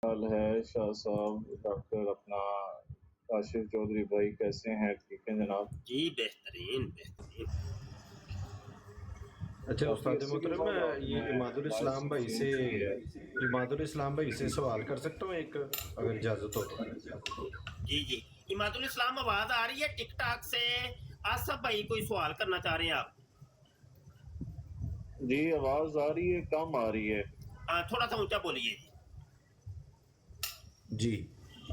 حال ہے شاہ صاحب؟ ڈاکٹر اپنا کاشف چودھری بھائی کیسے ہیں؟ ٹھیک ہیں جناب؟ جی بہترین بہترین۔ اچھا کافی استاد عرصے کے محترم، بعد میں آپ نے یہ لائف چینج کی ہے۔ اماد الاسلام بھائی سے سوال کر سکتا ہوں ایک، اگر اجازت ہو تو؟ جی جی اماد الاسلام، آواز آ رہی ہے ٹک ٹاک سے؟ آصف بھائی کوئی سوال کرنا چاہ رہے ہیں آپ؟ جی آواز آ رہی ہے، کم آ رہی ہے۔ تھوڑا سا اونچا بولیے جی۔ جی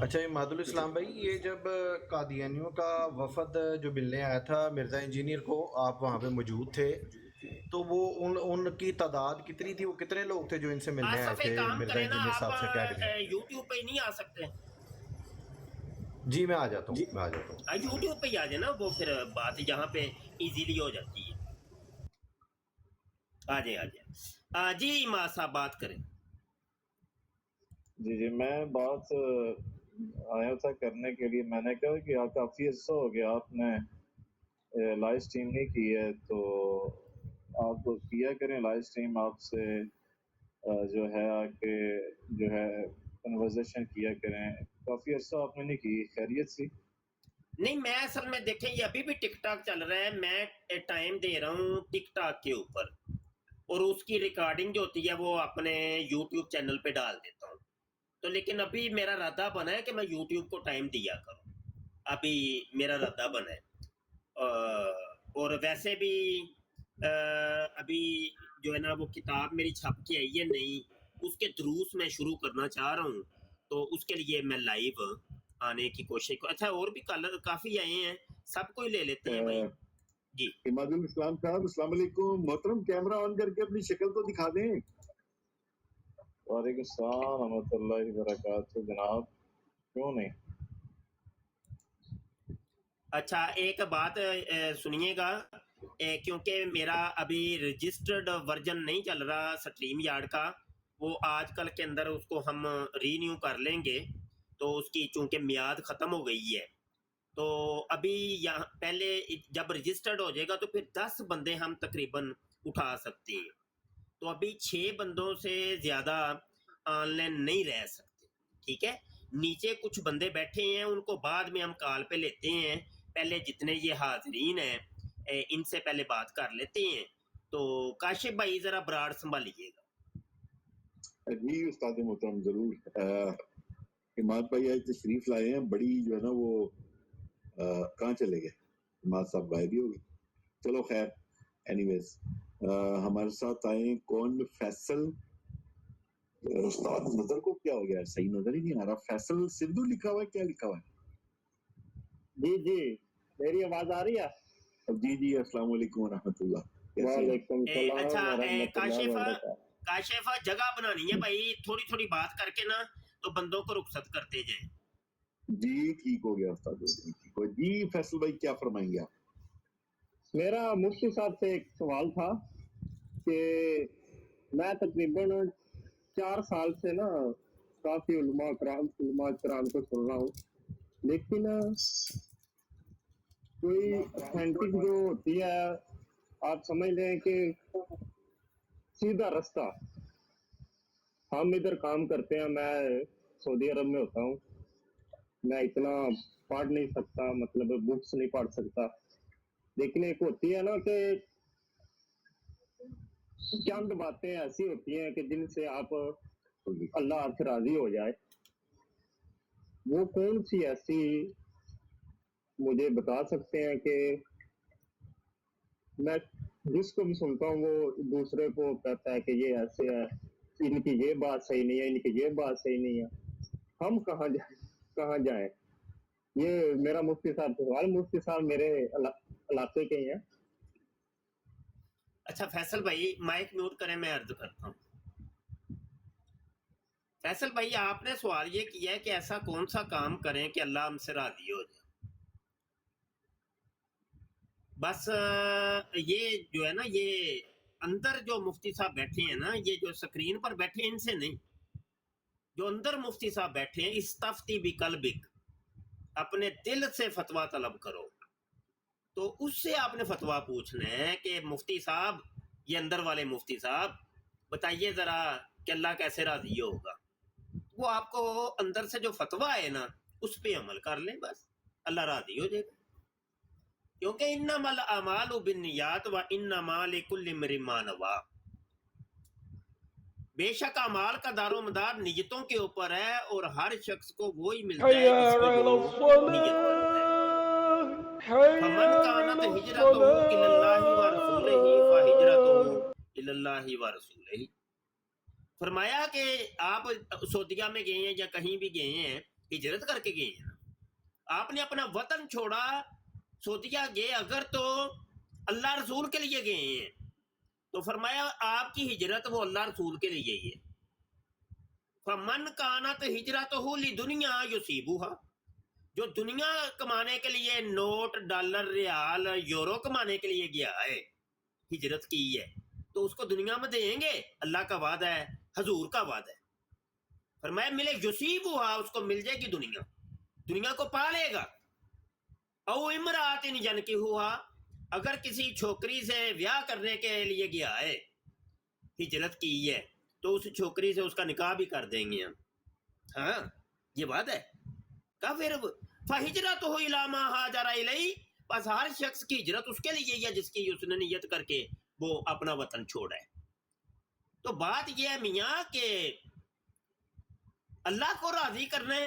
اچھا اماد الاسلام بھائی، یہ جب قادیانیوں کا وفد جو ملنے آیا تھا مرزا انجینئر کو، آپ وہاں پہ موجود تھے، تو وہ ان کی تعداد کتنی تھی؟ وہ کتنے لوگ تھے جو ان سے ملنے آئے آصف ایک تھے کام مرزا کریں نا، انجینئر آپ صاحب سے اکیڈمی؟ یوٹیوب پہ نہیں آ سکتے؟ جی میں آ جاتا ہوں، یوٹیوب پہ ہی آ جائے نا، وہ پھر بات یہاں پہ ایزیلی ہو جاتی ہے۔ آ جائیں آ جائیں۔ جی اماد صاحب بات کریں۔ جی میں بات آیا تھا کرنے کے لیے، میں نے کہا کہ کافی عرصہ ہو گیا آپ نے لائف اسٹریم نہیں کی ہے، تو آپ کیا کریں لائف اسٹریم، آپ سے جو ہے آ کے جو ہے کنورزیشن کیا کریں۔ کافی عرصہ آپ نے نہیں کی، خیریت سی؟ نہیں، میں اصل میں دیکھیں یہ ابھی بھی ٹک ٹاک چل رہا ہے، میں ٹائم دے رہا ہوں ٹک ٹاک کے اوپر، اور اس کی ریکارڈنگ جو ہوتی ہے وہ اپنے یوٹیوب چینل پہ ڈال دیتا ہوں۔ تو لیکن ابھی میرا ارادہ بنا ہے کہ میں یوٹیوب کو ٹائم دیا کروں، ابھی میرا ارادہ بنا ہے۔ اور ویسے بھی ابھی جو ہے نا وہ کتاب میری چھپ کے آئی ہے نہیں، اس کے دروس میں شروع کرنا چاہ رہا ہوں، تو اس کے لیے میں لائیو آنے کی کوشش کروں۔ اچھا اور بھی کالر کافی آئے ہیں، سب کو ہی لے لیتے ہیں بھائی۔ جی اماد الاسلام صاحب السلام علیکم۔ محترم کیمرہ آن کر کے اپنی شکل تو دکھا دیں۔ وعلیکم السلام ورحمۃ اللہ وبرکاتہ جناب، کیوں نہیں؟ اچھا ایک بات سنیے گا، کیونکہ میرا ابھی رجسٹرڈ ورژن نہیں چل رہا سٹریم یارڈ کا، وہ آج کل کے اندر اس کو ہم رینیو کر لیں گے، تو اس کی چونکہ میعاد ختم ہو گئی ہے، تو ابھی یہاں پہلے جب رجسٹرڈ ہو جائے گا تو پھر 10 بندے ہم تقریباً اٹھا سکتے ہیں، تو ابھی 6 بندوں سے زیادہ آن لائن نہیں رہ سکتے، ٹھیک ہے؟ نیچے کچھ بندے بیٹھے ہیں، ان کو بعد میں ہم کال پہ لیتے ہیں، پہلے جتنے یہ حاضرین ہیں ان سے پہلے بات کر لیتے ہیں۔ تو کاشف بھائی ذرا براڑ سنبھالیے گا۔ جی استاد محترم ضرور۔ اماد بھائی آج تشریف لائے ہیں، بڑی جو ہے نا وہ کہاں چلے گئے؟ اماد صاحب غائب ہی ہو گئے۔ چلو خیر، اینی ویز ہمارے ساتھ آئے کون؟ فیصل۔ استاد نظر کو کیا ہو گیا؟ صحیح نظر ہی نہیں آ رہا۔ فیصل سندھو لکھا ہوا ہے، کیا لکھا ہوا ہے؟ جی میری آواز آ رہی ہے؟ جی السلام علیکم ورحمۃ اللہ۔ وعلیکم اچھا السلام ورحمۃ اللہ وبرکاتہ۔ کاشفہ جگہ بنانی ہے بھائی، تھوڑی تھوڑی بات کر کے نا تو بندوں کو رخصت کرتے جائیں۔ جی ٹھیک ہو گیا استاد، ٹھیک ہو۔ جی فیصل بھائی کیا فرمائیں گے آپ؟ میرا مفتی صاحب سے ایک سوال تھا کہ میں تقریباً 4 سال سے نا کافی علماء کرام کو سن رہا ہوں، لیکن کوئی اتھینٹک جو ہوتی ہے، آپ سمجھ لیں کہ سیدھا رستہ، ہم ادھر کام کرتے ہیں، میں سعودی عرب میں ہوتا ہوں، میں اتنا پڑھ نہیں سکتا، مطلب بکس نہیں پڑھ سکتا، لیکن ایک ہوتی ہے نا کہ چند باتیں ایسی ہوتی ہیں کہ جن سے آپ اللہ آپ سے راضی ہو جائے، وہ کون سی ایسی مجھے بتا سکتے ہیں کہ میں جس کو بھی سنتا ہوں وہ دوسرے کو کہتا ہے کہ یہ ایسے ہے، ان کی یہ بات صحیح نہیں ہے، ان کی یہ بات صحیح نہیں ہے، ہم کہاں جائیں؟ یہ میرا مفتی صاحب سوال، مفتی صاحب میرے علاقے کے ہیں۔ اچھا فیصل بھائی مائک میوٹ کریں، میں عرض کرتا ہوں۔ فیصل بھائی آپ نے سوال یہ کیا ہے کہ ایسا کون سا کام کریں کہ اللہ ہم سے راضی ہو جائے۔ بس یہ جو ہے نا، یہ اندر جو مفتی صاحب بیٹھے ہیں نا، یہ جو سکرین پر بیٹھے ہیں ان سے نہیں، جو اندر مفتی صاحب بیٹھے ہیں، استفتی بقلبک، اپنے دل سے فتویٰ طلب کرو، تو اس سے آپ نے فتویٰ پوچھنا ہے کہ مفتی صاحب، یہ اندر والے مفتی صاحب بتائیے ذرا کہ اللہ کیسے راضی ہوگا۔ وہ آپ کو اندر سے جو فتویٰ ہے نا اس پہ عمل کر لیں، بس اللہ راضی ہو جائے گا، کیونکہ انما الاعمال بالنیات و انما لکل امرئ ما نویٰ، بے شک اعمال کا دار و مدار نیتوں کے اوپر ہے، اور ہر شخص کو وہی ملتا ہے جس کی جو نیت کرتا ہے۔ فمن کانت ہجرتہ الی اللہ ورسولہ فہجرتہ الی اللہ ورسولہ، فرمایا کہ آپ سعودیہ میں گئے ہیں یا کہیں بھی گئے ہیں، ہجرت کر کے گئے ہیں، آپ نے اپنا وطن چھوڑا، سعودیہ گئے اگر تو اللہ رسول کے لیے گئے ہیں، تو فرمایا آپ کی ہجرت وہ اللہ رسول کے لیے ہی ہے۔ فمن کانت ہجرتہ لدنیا یصیبها، جو دنیا کمانے کے لیے نوٹ ڈالر ریال یورو کمانے کے لیے گیا ہے، ہجرت کی ہے، تو اس کو دنیا میں دیں گے، اللہ کا وعدہ ہے، حضور کا وعدہ ہے، فرمایا ملے یصیبها، اس کو مل جائے گی دنیا، دنیا کو پا لے گا۔ او امرات ینکحها، اگر کسی چھوکری سے بیاہ کرنے کے لیے گیا ہے، ہجرت کی ہے، تو اس چھوکری سے اس کا نکاح بھی کر دیں گے ہم، ہاں یہ بات ہے۔ کہا پھر فہجرتہ الی ما ہاجر الیہ، بس ہر شخص کی ہجرت اس کے لیے ہی ہے جس کی اس نے نیت کر کے وہ اپنا وطن چھوڑا ہے۔ تو بات یہ ہے میاں کہ اللہ کو راضی کرنا ہے،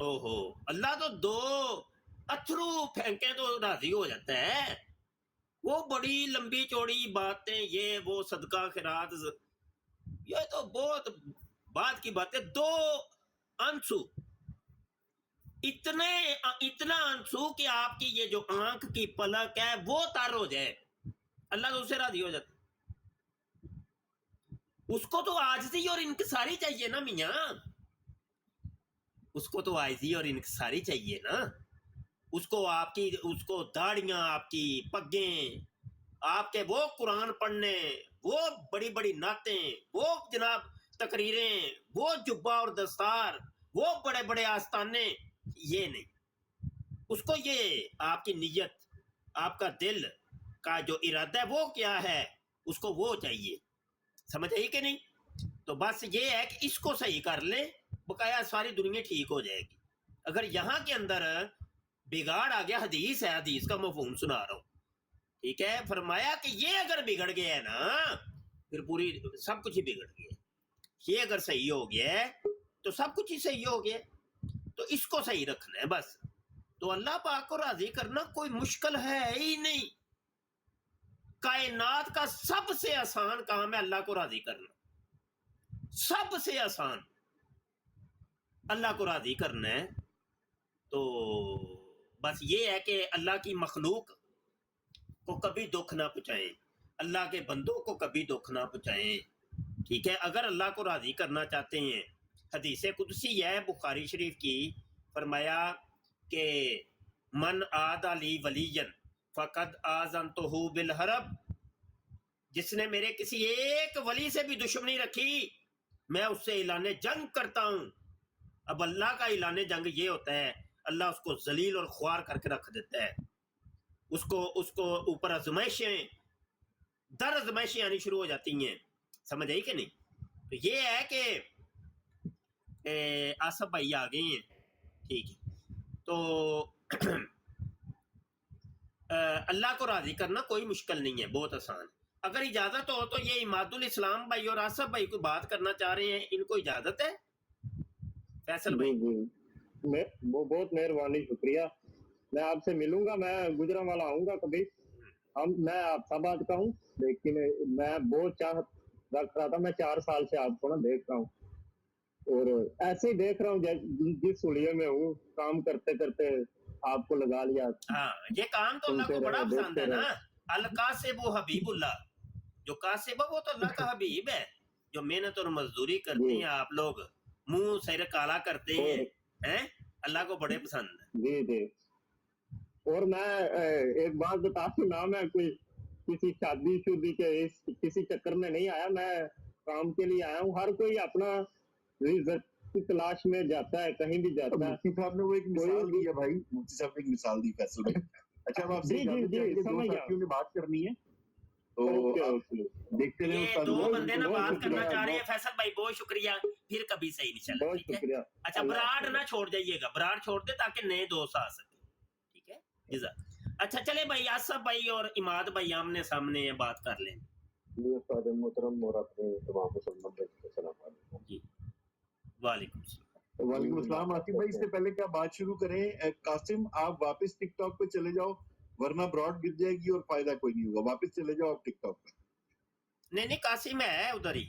او ہو اللہ تو دو اتھرو پھینکیں تو راضی ہو جاتا ہے، وہ بڑی لمبی چوڑی باتیں، یہ وہ صدقہ خیرات، یہ تو بہت بات کی باتیں، دو آنسو، اتنا آنسو کہ آپ کی یہ جو آنکھ کی پلک ہے وہ تر ہو جائے، اللہ تو اسے راضی ہو جاتا۔ اس کو تو عاجزی اور انکساری چاہیے نا میاں، اس کو تو عاجزی اور انکساری چاہیے نا، اس کو داڑیاں، آپ کی پگیں، آپ کے وہ قرآن پڑھنے، وہ بڑی بڑی نعتیں، وہ جناب تقریریں، وہ جبہ اور دستار، وہ بڑے بڑے آستانے، یہ نہیں، اس کو یہ آپ کی نیت، آپ کا دل کا جو ارادہ ہے وہ کیا ہے، اس کو وہ چاہیے، سمجھ آئی کہ نہیں؟ تو بس یہ ہے کہ اس کو صحیح کر لیں، بقایا ساری دنیا ٹھیک ہو جائے گی۔ اگر یہاں کے اندر بگاڑ آ گیا، حدیث ہے، حدیث کا مفہوم سنا رہا ہوں، ٹھیک ہے، فرمایا کہ یہ اگر بگڑ گیا ہے نا پھر پوری سب کچھ ہی بگڑ گیا، یہ اگر صحیح ہو گیا ہے تو سب کچھ ہی صحیح ہو گیا، تو اس کو صحیح رکھنا ہے بس۔ تو اللہ پاک کو راضی کرنا کوئی مشکل ہے ہی نہیں، کائنات کا سب سے آسان کام ہے اللہ کو راضی کرنا، سب سے آسان اللہ کو راضی کرنا ہے۔ تو بس یہ ہے کہ اللہ کی مخلوق کو کبھی دکھ نہ پہنچائیں، اللہ کے بندوں کو کبھی دکھ نہ پہنچائیں، ٹھیک ہے۔ اگر اللہ کو راضی کرنا چاہتے ہیں، حدیث قدسی ہے بخاری شریف کی، فرمایا کہ من عادی لی ولی فقد آذنتہ بالحرب، جس نے میرے کسی ایک ولی سے بھی دشمنی رکھی میں اس سے اعلان جنگ کرتا ہوں۔ اب اللہ کا اعلان جنگ یہ ہوتا ہے اللہ اس کو ذلیل اور خوار کر کے رکھ دیتا ہے، اس کو اوپر آزمائشیں در آزمائشیں آنی شروع ہو جاتی ہیں، سمجھ آئی کہ نہیں؟ تو یہ ہے کہ آصف بھائی آ گئے ہیں، ٹھیک ہے۔ تو اللہ کو راضی کرنا کوئی مشکل نہیں ہے، بہت آسان۔ اگر اجازت ہو تو یہ عماد الاسلام بھائی اور آصف بھائی کوئی بات کرنا چاہ رہے ہیں، ان کو اجازت ہے؟ فیصل بھائی جی وہ بہت مہربانی، شکریہ، میں آپ سے ملوں گا، میں گجرانوالا آؤں گا کبھی، میں آپ سب بات کا ہوں، لیکن میں بہت چاہت رکھ رہا تھا، میں 4 سال سے آپ کو نا دیکھ رہا ہوں، اور ایسے ہی دیکھ رہا ہوں جس سلیے میں ہوں، کام کرتے کرتے آپ کو لگا لیا۔ ہاں یہ کام تو اللہ کو بڑا پسند ہے نا، القاسب حبیب اللہ، جو قاسب ہے وہ تو اللہ کا حبیب ہے، جو محنت اور مزدوری کرتے ہیں آپ لوگ، منہ سر کالا کرتے ہیں، اللہ کو بڑے پسند ہے۔ جی جی، اور میں ایک بات بتا سنا، میں کوئی کسی شادی شدی کے کسی چکر میں نہیں آیا، میں کام کے لیے آیا ہوں، ہر کوئی اپنا رزق کی تلاش میں جاتا ہے، کہیں بھی جاتا ہے۔ مفتی صاحب نے وہ ایک مثال دی ہے بھائی، مفتی صاحب نے ایک مثال دی فیصل میں۔ اچھا اب آپ سے دو ساتھیوں نے بات کرنی ہے، तो ओके आप ओके देखते रहे ये उस्ताद दो मोहम्मद। बंदे ना बहुत बात करना शुक्रिया, चाह रहे हैं फैसल भाई, बहुत शुक्रिया, फिर कभी सही नहीं चला, बहुत ठीक है। शुक्रिया। अच्छा अल्लाह बराड़ हाफिज़। ना छोड़ जाइएगा, बराड़ छोड़ दे ताकि नए दोस्त आ सके, ठीक है जज़ा। अच्छा चले भाई आसफ भाई और इमाद भाई आमने सामने बात कर लें जी उस्ताद मोहतरम और अपने तमाम मुसलमान भाइयों को सलाम वालेकुम। जी। वालेकुम सलाम। वालेकुम अस्सलाम। आसिफ भाई इससे पहले क्या बात शुरू करें, कासिम आप वापस टिकटॉक पे चले जाओ वरना ब्रॉड गिर जाएगी और फायदा कोई नहीं होगा। वापस चले जाओ आप टिकटॉक पे। नहीं कासिम है उधर ही,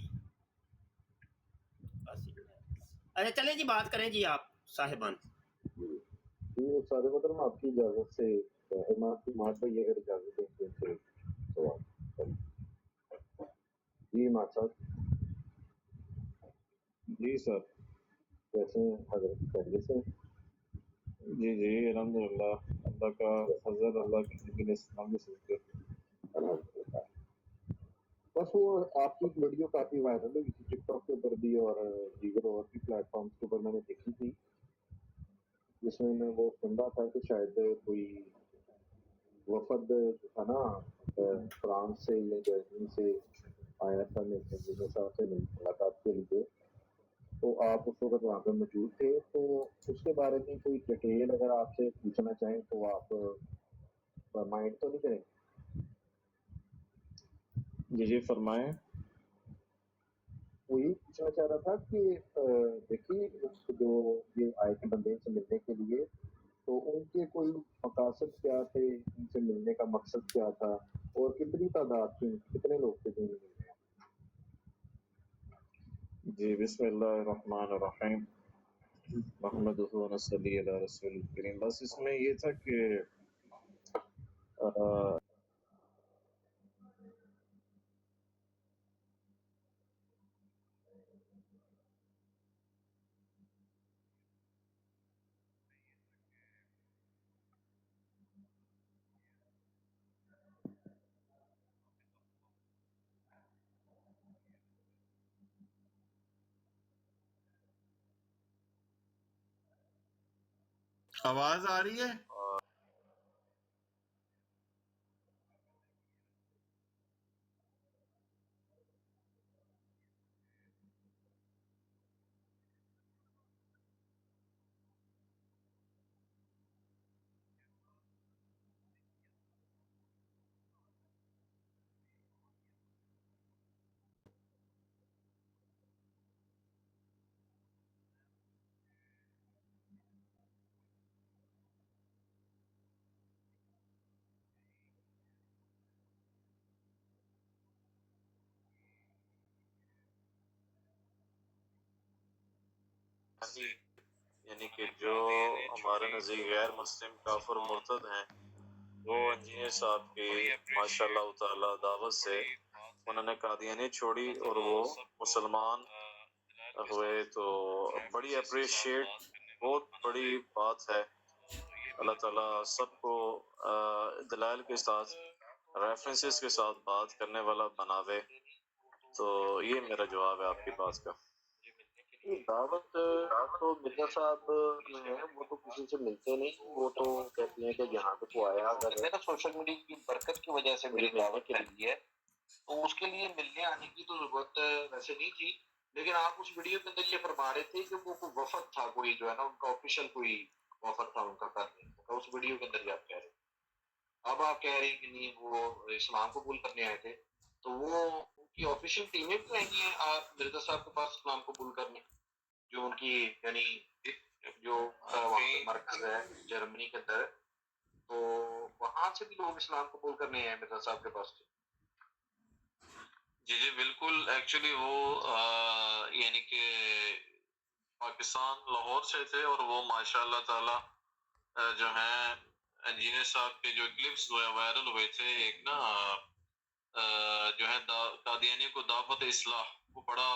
कासिम है। अच्छा चले जी बात करें जी आप साहिबान। जी उस्ताद मोहतरम आपकी इजाज़त से इमाद भाई अगर इजाज़त दें तो इनसे सवाल करें। जी इमाद साहब जी सर। कैसे हैं हजरत, खैरियत से हैं? जी जी अल्हम्दुलिल्लाह, अल्लाह का फजल, अल्लाह के नबी ने इस्लाम में सदके। अल्हम्दुलिल्लाह। बस वो आपकी एक वीडियो काफ़ी वायरल हुई थी टिकटॉक के ऊपर भी और दीगर और भी प्लेटफॉर्म्स के ऊपर मैंने देखी थी, जिसमें मैं वो सुन रहा था कि शायद कोई वफद जो था ना फ्रांस से या जर्मनी से आया था मेरे इंजीनियर साहब से मुलाकात के लिए, तो आप उस वक्त वहाँ पे मौजूद थे, तो उसके बारे में कोई डिटेल अगर आपसे पूछना चाहें तो आप माइंड तो नहीं करेंगे? जी जी फरमाएं। वो यही पूछना चाह रहा था कि देखिए जो ये आए थे बंदे से मिलने के लिए, तो उनके कोई मकासद क्या थे, उनसे मिलने का मकसद क्या था और कितनी तादाद थी, कितने लोग थे जो मिलने? जी बिस्मिल्लाहिर्रहमानिर्रहीम, मुहम्मदुहु व नस्सली अला रसूलिल करीम। बस इसमें ये था कि अ, आवाज आ रही है? यानी कि जो हमारे नज़दीक गैर मुस्लिम काफिर मुर्तद हैं, वो इंजीनियर साहब की माशाल्लाह ताला दावत से उन्होंने कादियानियत छोड़ी और वो मुसलमान हुए, तो बड़ी अप्रिशिएट, बहुत बड़ी बात है। अल्लाह ताला सबको दलाइल के साथ, रेफरेंसेस के साथ बात करने वाला बनावे। तो ये मेरा जवाब है आपकी बात का। दावत तो मिर्जा साहब जो है वो तो किसी से मिलते नहीं, वो तो कहते हैं कि यहाँ पे को आया अगर मेरा सोशल मीडिया की बरकत की वजह से मेरी दावत के लिए है, तो उसके लिए मिलने आने की तो जरूरत वैसे नहीं थी, लेकिन आप उस वीडियो के अंदर ये फरमा रहे थे कि वो कोई वफद था, कोई जो है ना उनका ऑफिशियल कोई वफद था उनका करने का, उस वीडियो के अंदर भी आप कह रहे हैं। अब आप कह रहे हैं कि नहीं वो इस्लाम कबूल करने आए थे, तो वो उनकी ऑफिशियल टीमें भी आएंगी हैं आप मिर्जा साहब के पास इस्लाम कबूल करने, जो उनकी यानी जो वहाँ पे मरकज है जर्मनी के अंदर, तो वहां से भी लोग इस्लाम कबूल करने आए मिर्जा साहब के पास। जी जी बिल्कुल। एक्चुअली वो यानी कि पाकिस्तान लाहौर से थे और वो माशाल्लाह ताला जो है इंजीनियर साहब के जो क्लिप्स वायरल हुए थे, एक ना जो है कादियानी को दावत इस्लाह को बड़ा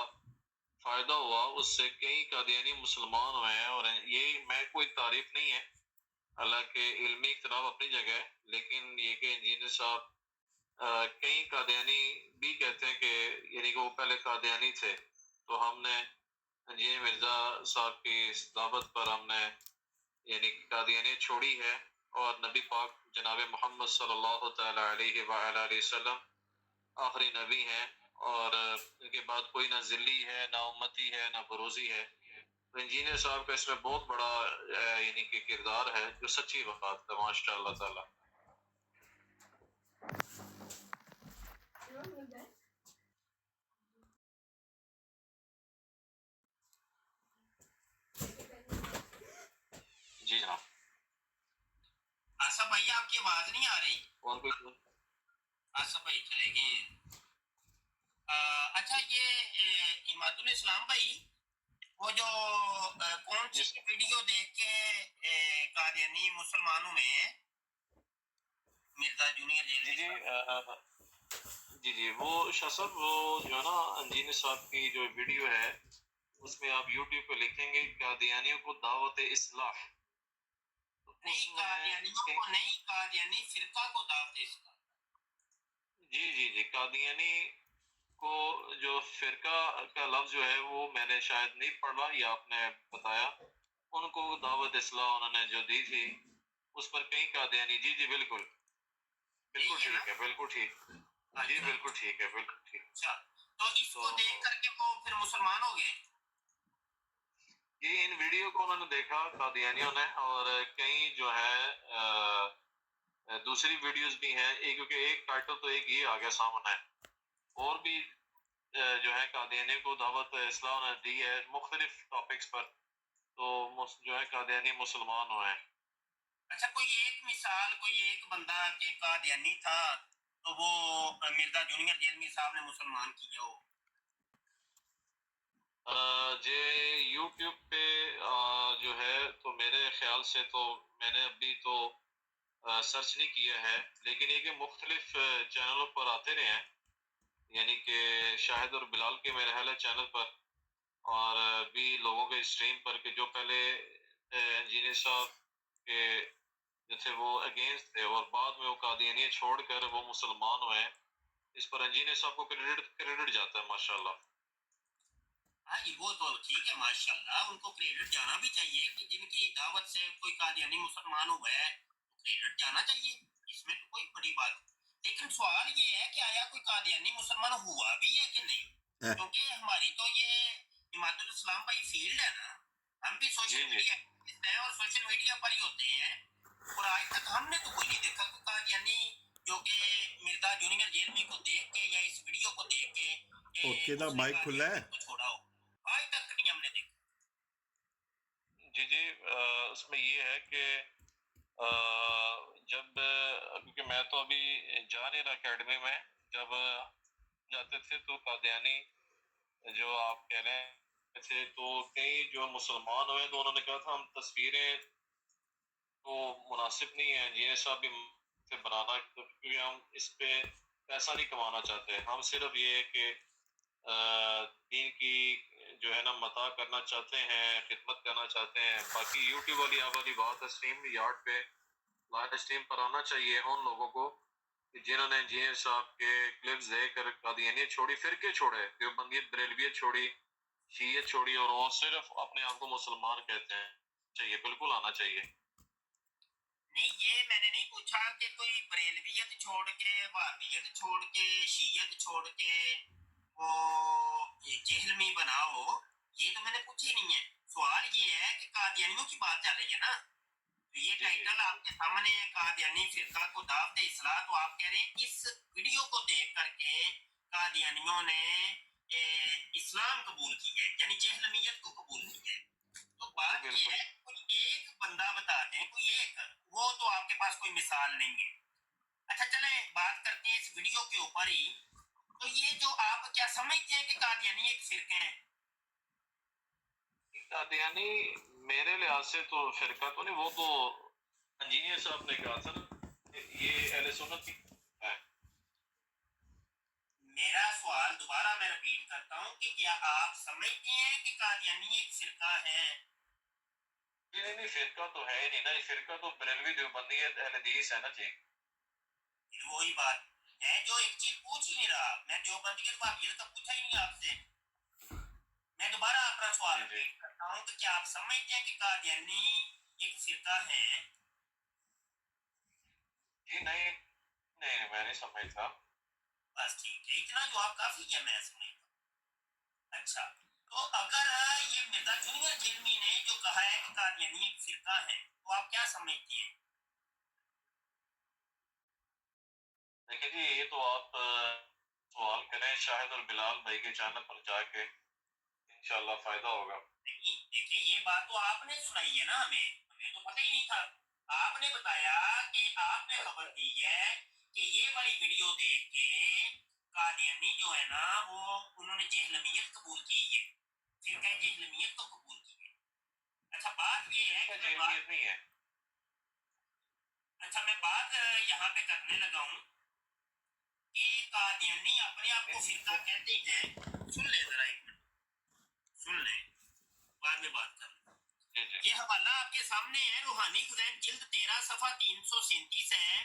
फायदा हुआ, उससे कई कादियानी मुसलमान हुए हैं। और ये मैं कोई तारीफ नहीं है, हालांकि इल्मी इख्तिलाफ अपनी जगह है, लेकिन ये कि इंजीनियर साहब कई कादियानी भी कहते हैं कि यानी कि वो पहले कादियानी थे, तो हमने इंजीनियर मिर्जा साहब की इस दावत पर हमने यानी कि कादियानी छोड़ी है और नबी पाक जनाब मोहम्मद सल्लल्लाहु तआला अलैहि वसल्लम آخری نبی ہیں اور ان کے بعد کوئی نہ ذلی ہے، نہ امتی ہے، نہ بروزی ہے. تو انجینئر صاحب کا اس میں بہت بڑا یعنی کہ کردار ہے جو سچی بات ہے ماشاء اللہ تعالیٰ. جی جناب. آصف بھائی آپ کی آواز نہیں آ رہی. اور کوئی آصف بھائی چلے گئے. اچھا یہ اماد الاسلام بھائی وہ جو کون سی ویڈیو دیکھ کے قادیانی مسلمان ہوئے ہیں مرزا جونیئر جی جی وہ شاہ صاحب وہ جو ہے نا انجینئر صاحب کی جو ویڈیو ہے اس میں آپ یوٹیوب پہ لکھیں گے قادیانیوں کو دعوت اصلاح. نہیں قادیانی فرقہ کو دعوت اصلاح. جی قادیانی کو جو فرقہ کا لفظ جو ہے وہ میں نے شاید نہیں پڑھا یا آپ نے بتایا. ان کو دعوت اصلاح انہوں نے جو دی تھی اس پر کئی قادیانی. جی بالکل ٹھیک ہے بالکل ٹھیک. جی بالکل ٹھیک ہے بالکل ٹھیک. تو اس کو دیکھ کر کے وہ پھر مسلمان ہو گئے. یہ ان ویڈیو کو انہوں نے دیکھا قادیانیوں نے اور کئی جو ہے دوسری ویڈیوز بھی ہیں کیونکہ ایک ٹائٹل تو ایک یہ آ گیا سامنے اور بھی جو ہے قادیانی کو دعوت اصلاح نے دی ہے مختلف ٹاپکس پر. تو جو ہے قادیانی مسلمان ہوئے ہیں. اچھا کوئی ایک مثال کوئی ایک بندہ کہ قادیانی تھا تو وہ مرزا جونیئر جیلمی صاحب نے مسلمان کیا ہو. جی یوٹیوب پہ جو ہے تو میرے خیال سے تو میں نے ابھی تو سرچ نہیں کیا ہے لیکن یہ کہ مختلف چینلوں پر آتے رہے ہیں یعنی کہ شاہد اور بلال کے میرے خیال ہے چینل پر اور بھی لوگوں کے اسٹریم پر کہ جو پہلے انجینئر صاحب کے جو تھے وہ اگینسٹ تھے اور بعد میں وہ قادیانیت چھوڑ کر وہ مسلمان ہوئے ہیں. اس پر انجینئر صاحب کو کریڈٹ جاتا ہے ماشاءاللہ. ہاں جی وہ تو ٹھیک ہے ماشاءاللہ ان کو کریڈٹ جانا بھی چاہیے کہ جن کی دعوت سے کوئی قادیانی مسلمان ہوا ہے کریڈٹ جانا چاہیے. اس میں تو کوئی بڑی بات. لیکن سوال یہ ہے کہ آیا کوئی قادیانی مسلمان ہوا بھی ہے کہ نہیں کیونکہ ہماری تو یہ اماد الاسلام بھائی فیلڈ ہے نا. ہم بھی سوشل میڈیا ہیں اور سوشل میڈیا پر ہی ہوتے ہیں اور آج تک ہم نے تو کوئی نہیں دیکھا کہ قادیانی جو کہ مرزا جونیئر جیلمی کو دیکھ کے یا اس ویڈیو کو دیکھ کے اوکے دا مائک کھلا ہے چھوڑا ہو. آج تک نہیں ہم نے دیکھا. جی اس میں یہ ہے کہ جب کیونکہ میں تو ابھی جا نہیں رہا اکیڈمی میں جب جاتے تھے تو قادیانی جو آپ کہہ رہے تھے تو کئی جو مسلمان ہوئے تو انہوں نے کہا تھا ہم تصویریں تو مناسب نہیں ہیں انجینئر صاحب بھی سے بنانا کیونکہ ہم اس پہ پیسہ نہیں کمانا چاہتے. ہم صرف یہ ہے کہ دین کی جو ہے نا مطاع کرنا چاہتے ہیں خدمت کرنا چاہتے ہیں. باقی یوٹیوب والی بات ہے اسٹریم یارڈ پہ لائیو اسٹریم پر آنا چاہیے ان لوگوں کو جنہوں نے انجینئر صاحب کے کلپس دے کر قادیانیت چھوڑی فرقے چھوڑے دیوبندیت بریلویت چھوڑی شیعت چھوڑی اور وہ صرف اپنے آپ کو مسلمان کہتے ہیں. چاہیے بالکل آنا چاہیے. نہیں یہ میں نے نہیں پوچھا کہ کوئی بریلویت چھوڑ کے وہابیت چھوڑ کے شیعت چھوڑ کے وہ جہلمی بناؤ یہ تو میں نے پوچھی نہیں ہے. سوال یہ ہے کہ قادیانیوں کی بات چل رہی ہے نا تو یہ ٹائٹل آپ کے سامنے ہے قادیانی فرقہ کو دعوت اصلاح تو آپ کہہ رہے ہیں اس ویڈیو کو دیکھ کر کے قادیانیوں نے اسلام قبول کی ہے یعنی جہلمیت کو قبول کی ہے. تو بات یہ ہے کوئی ایک بندہ بتا دیں کوئی ایک وہ تو آپ کے پاس کوئی مثال نہیں ہے. اچھا چلیں بات کرتے ہیں اس ویڈیو کے اوپر ہی. تو یہ جو آپ کیا سمجھتے ہیں کہ قادیانی ایک فرقے ہیں؟ قادیانی میرے لحاظ سے تو فرقہ تو نہیں وہ تو انجینئر صاحب نے کہا تھا نا یہ اہل سنت کی ہے. میرا سوال دوبارہ میں رپیٹ کرتا ہوں کہ کیا آپ سمجھتے ہیں کہ قادیانی ایک فرقہ ہے؟ نہیں فرقہ تو ہے نہیں نا. یہ فرقہ تو بریلوی دیوبندیت اہل حدیث ہے نا جی. وہی بات ہے جو ایک چیز پوچھ ہی نہیں رہا میں دیوبندیت وہابیت کا پوچھا ہی نہیں آپ سے. میں دوبارہ اپنا سوال رپیٹ کرتا ہوں کہ کیا آپ سمجھتے ہیں کہ قادیانی ایک فرقہ ہے؟ جی نہیں میں نہیں سمجھتا. بس ٹھیک ہے، اتنا جواب کافی ہے میں سمجھتا ہوں۔ اچھا، تو اگر یہ مرزا جونیئر جیلمی نے جو کہا ہے کہ قادیانی ایک فرقہ ہے، تو آپ کیا سمجھتے ہیں؟ دیکھیں جی، یہ تو آپ سوال کریں شاہد اور بلال بھائی کے چینل پر جا کے، انشاءاللہ فائدہ ہوگا۔ نہیں دیکھیں، یہ بات تو آپ نے سنائی ہے نا، ہمیں تو پتہ ہی نہیں تھا۔ آپ نے بتایا کہ آپ نے خبر دی ہے کہ یہ والی ویڈیو دیکھ کے قادیانی جو ہے نا وہ انہوں نے جہلمیت قبول کی ہے، فرقہ جہلمیت کو قبول کی ہے۔ اچھا بات یہ ہے کہ جہلمیت نہیں ہے۔ اچھا میں بات یہاں پہ کرنے لگا ہوں کہ قادیانی اپنے آپ کو فرقہ کہتے ہیں۔ سن لیں ذرا ایک منٹ، سن لیں، بعد میں بات کر لیں۔ یہ حوالہ آپ کے سامنے ہے، روحانی خزین جلد 13 صفحہ 337 ہے۔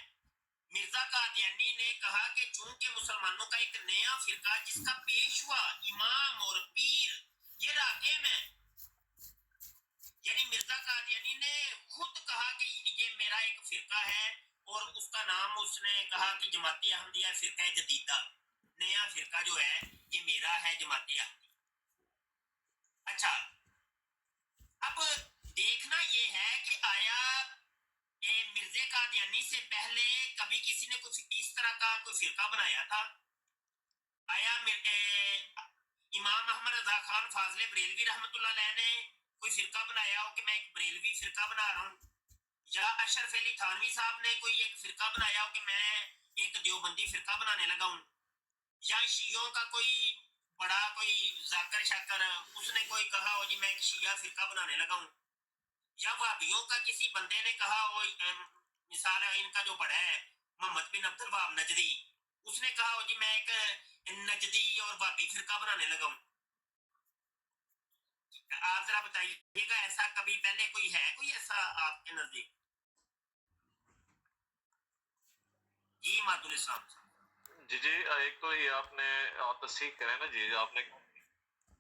مرزا قادیانی نے کہا کہ چونکہ مسلمانوں کا ایک نیا فرقہ جس کا پیشوا امام اور پیر یہ راکم ہے، یعنی مرزا قادیانی نے خود کہا کہ یہ میرا ایک فرقہ ہے، اور اس کا نام اس نے کہا کہ جماعت احمدیہ فرقہ جدیدہ، نیا فرقہ جو ہے یہ میرا ہے، جماعت احمدیہ۔ اچھا اب دیکھنا یہ ہے کہ آیا مرزا قادیانی سے پہلے کبھی کسی نے کچھ اس طرح کا کوئی فرقہ بنایا تھا؟ آیا امام محمد رضا خان فاضل بریلوی رحمۃ اللہ علیہ نے کوئی فرقہ بنایا ہو کہ میں ایک بریلوی فرقہ بنا رہا ہوں؟ یا اشرف علی تھانوی صاحب نے کوئی ایک فرقہ بنایا ہو کہ میں ایک دیوبندی فرقہ بنانے لگا ہوں؟ یا شیعوں کا کوئی بڑا کوئی ذاکر شاکر اس نے کوئی کہا ہو جی میں ایک شیعہ فرقہ بنانے لگا ہوں؟ یا وہابیوں کا کسی بندے نے کہا ہو، مثال ہے ان کا جو بڑا ہے محمد بن عبد الوہاب نجدی، اس نے کہا ہو جی میں ایک نجدی اور وہابی فرقہ بنانے لگا ہوں؟ آپ ذرا بتائیے گا ایسا کبھی پہلے کوئی ہے، کوئی ایسا آپ کے نزدیک؟ جی مادر الاسلام صاحب۔ جی ایک تو یہ آپ نے تصحیح کریں نا جی، آپ نے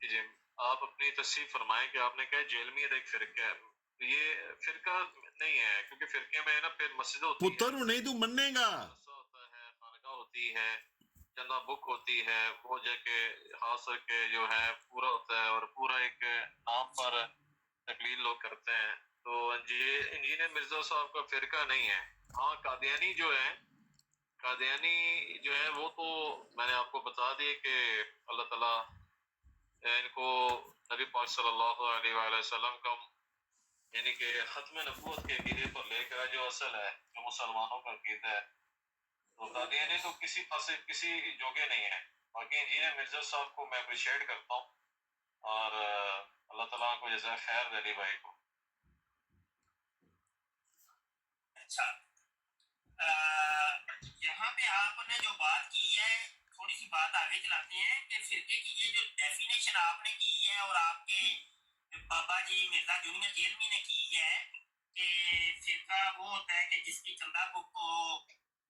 جی آپ اپنی تصحیح فرمائیں کہ آپ نے کہا جیلمیت ایک فرقہ ہے، یہ فرقہ نہیں ہے، کیونکہ فرقے میں نا پھر مسجد ہوتی ہے، پتر نہیں تو مننے گا، ہوتا ہے، خانقاہ ہوتی ہے، چندہ بک ہوتی ہے، وہ جا کے خاص کر کے جو ہے پورا ہوتا ہے، اور پورا ایک نام پر تقلیل لوگ کرتے ہیں۔ تو انجینئر مرزا صاحب کا فرقہ نہیں ہے۔ ہاں قادیانی جو ہے، قادیانی جو ہے وہ تو میں نے آپ کو بتا دی کہ اللہ تعالیٰ ان کو نبی پاک صلی اللہ علیہ وآلہ وسلم کا یعنی کہ ختم نبوت کے عقیدے پر لے کر جو اصل ہے جو مسلمانوں کا عقیدہ ہے، تو قادیانی تو کسی پاس کسی جوگے نہیں ہے۔ باقی انجینئر مرزا صاحب کو میں اپریشیٹ کرتا ہوں، اور اللہ تعالیٰ کو جزائے خیر علی بھائی کو۔ اچھا یہاں پہ آپ نے جو بات کی ہے، تھوڑی سی بات آگے چلاتے ہیں کہ فرقے کی یہ جو ڈیفینیشن آپ نے کی ہے اور آپ کے بابا جی مرزا جونیئر جیلمی نے کی ہے کہ فرقہ وہ ہوتا ہے کہ جس کی چندہ بک ہو،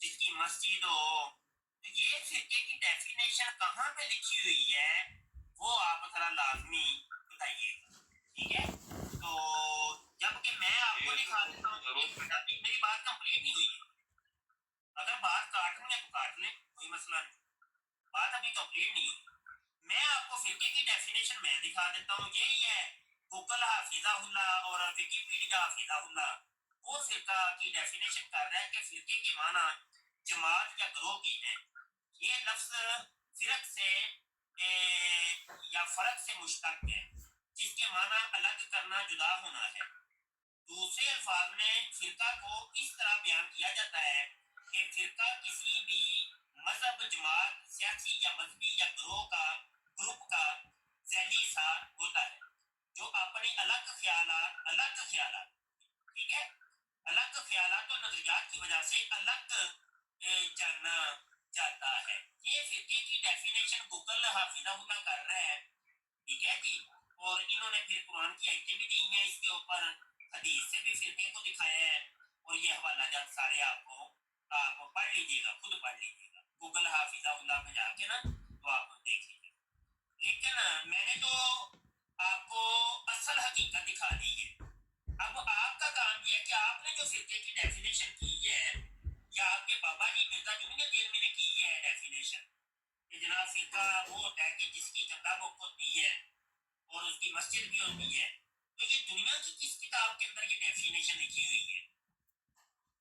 جس کی مسجد ہو، تو یہ فرقے کی ڈیفینیشن کہاں پہ لکھی ہوئی ہے وہ آپ ذرا لازمی بتائیے گا، ٹھیک ہے؟ تو جب کہ میں آپ کو دکھا دیتا ہوں، میری بات کمپلیٹ نہیں ہوئی ہے، اگر بات کاٹنی ہے تو کاٹ لیں، کوئی مسئلہ نہیں، بات ابھی کمپلیٹ نہیں ہوئی۔ میں آپ کو فرقے کی ڈیفینیشن میں دکھا دیتا ہوں، یہی ہے گوگل حافظہ اللہ اور وکیپیڈیا حافظہ اللہ وہ فرقہ کی ڈیفینیشن کر رہا ہے کہ فرقے کے معنی جماعت یا گروہ کی ہے۔ یہ لفظ فرق سے یا فرق سے مشتق ہے، جس کے معنی الگ کرنا، جدا ہونا ہے۔ دوسرے الفاظ میں فرقہ کو اس طرح بیان کیا جاتا ہے کہ فرقہ کسی بھی مذہب، جماعت، سیاسی یا مذہبی یا گروپ کا ذیلی حصہ ہوتا ہے جو اپنے الگ خیالات ٹھیک ہے، الگ خیالات اور نظریات کی وجہ سے الگ جانا جاتا ہے۔ یہ فرقے کی ڈیفینیشن گوگل حافظہ اللہ کر رہا ہے، ٹھیک ہے جی، اور انہوں نے پھر قرآن کی آیتیں بھی دی ہیں اس کے اوپر، حدیث سے بھی فرقے کو دکھایا ہے، اور یہ حوالہ جات سارے آپ پڑھ لیجیے گا، خود پڑھ لیجیے گا گوگل حافظہ اللہ پہ جا کے نا، تو آپ دیکھ لیجیے گا۔ لیکن میں نے تو آپ کو اصل حقیقت دکھا دی ہے، اب آپ کا کام یہ ہے کہ آپ نے جو فرقے کی ڈیفینیشن کی ہے یا آپ کے بابا جی مرزا جونیئر جیلمی نے کی ہے ڈیفینیشن، डेफिनेशन लिखी हुई है,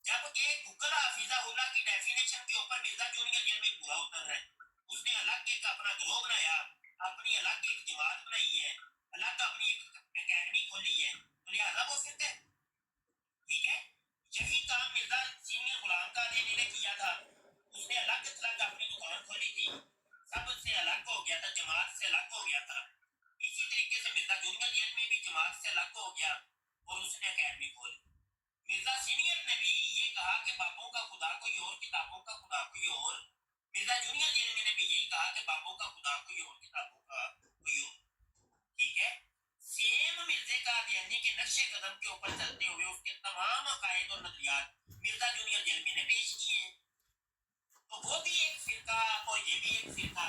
जबकि गूगल हाफिज़हुल्लाह की डेफिनेशन के ऊपर मिर्जा जूनियर जेल में पूरा उतर रहा है। उसने अलग एक अपना ग्रोह बनाया, अपनी अलग एक जमात बनाई है, अलग अपनी एक एकेडमी खोली है, तो लिहाजा वो फिर है, ठीक है। यही काम मिर्जा सीनियर गुलाम कादियानी ने किया था। उसने अलग थलग अपनी दुकान खोली थी, सबसे अलग हो गया था, जमात से अलग हो गया था। इसी तरीके से मिर्जा जूनियर जेल में भी जमात से अलग हो गया और उसने एकेडमी खोली। मिर्जा सीनियर ने भी ये कहा कि बापों का खुदा कोई और, किताबों का खुदा कोई और। मिर्जा जूनियर जेल ने भी यही कहा कि बापों का खुदा कोई और, किताबों का कोई और, ठीक है। सेम मिर्जे कादियानी के नक्शे कदम के ऊपर चलते हुए उसके तमाम अकायद और नजरियात मिर्जा जूनियर जेल ने पेश किए हैं। तो वो भी एक फिरका और ये भी एक फिरका,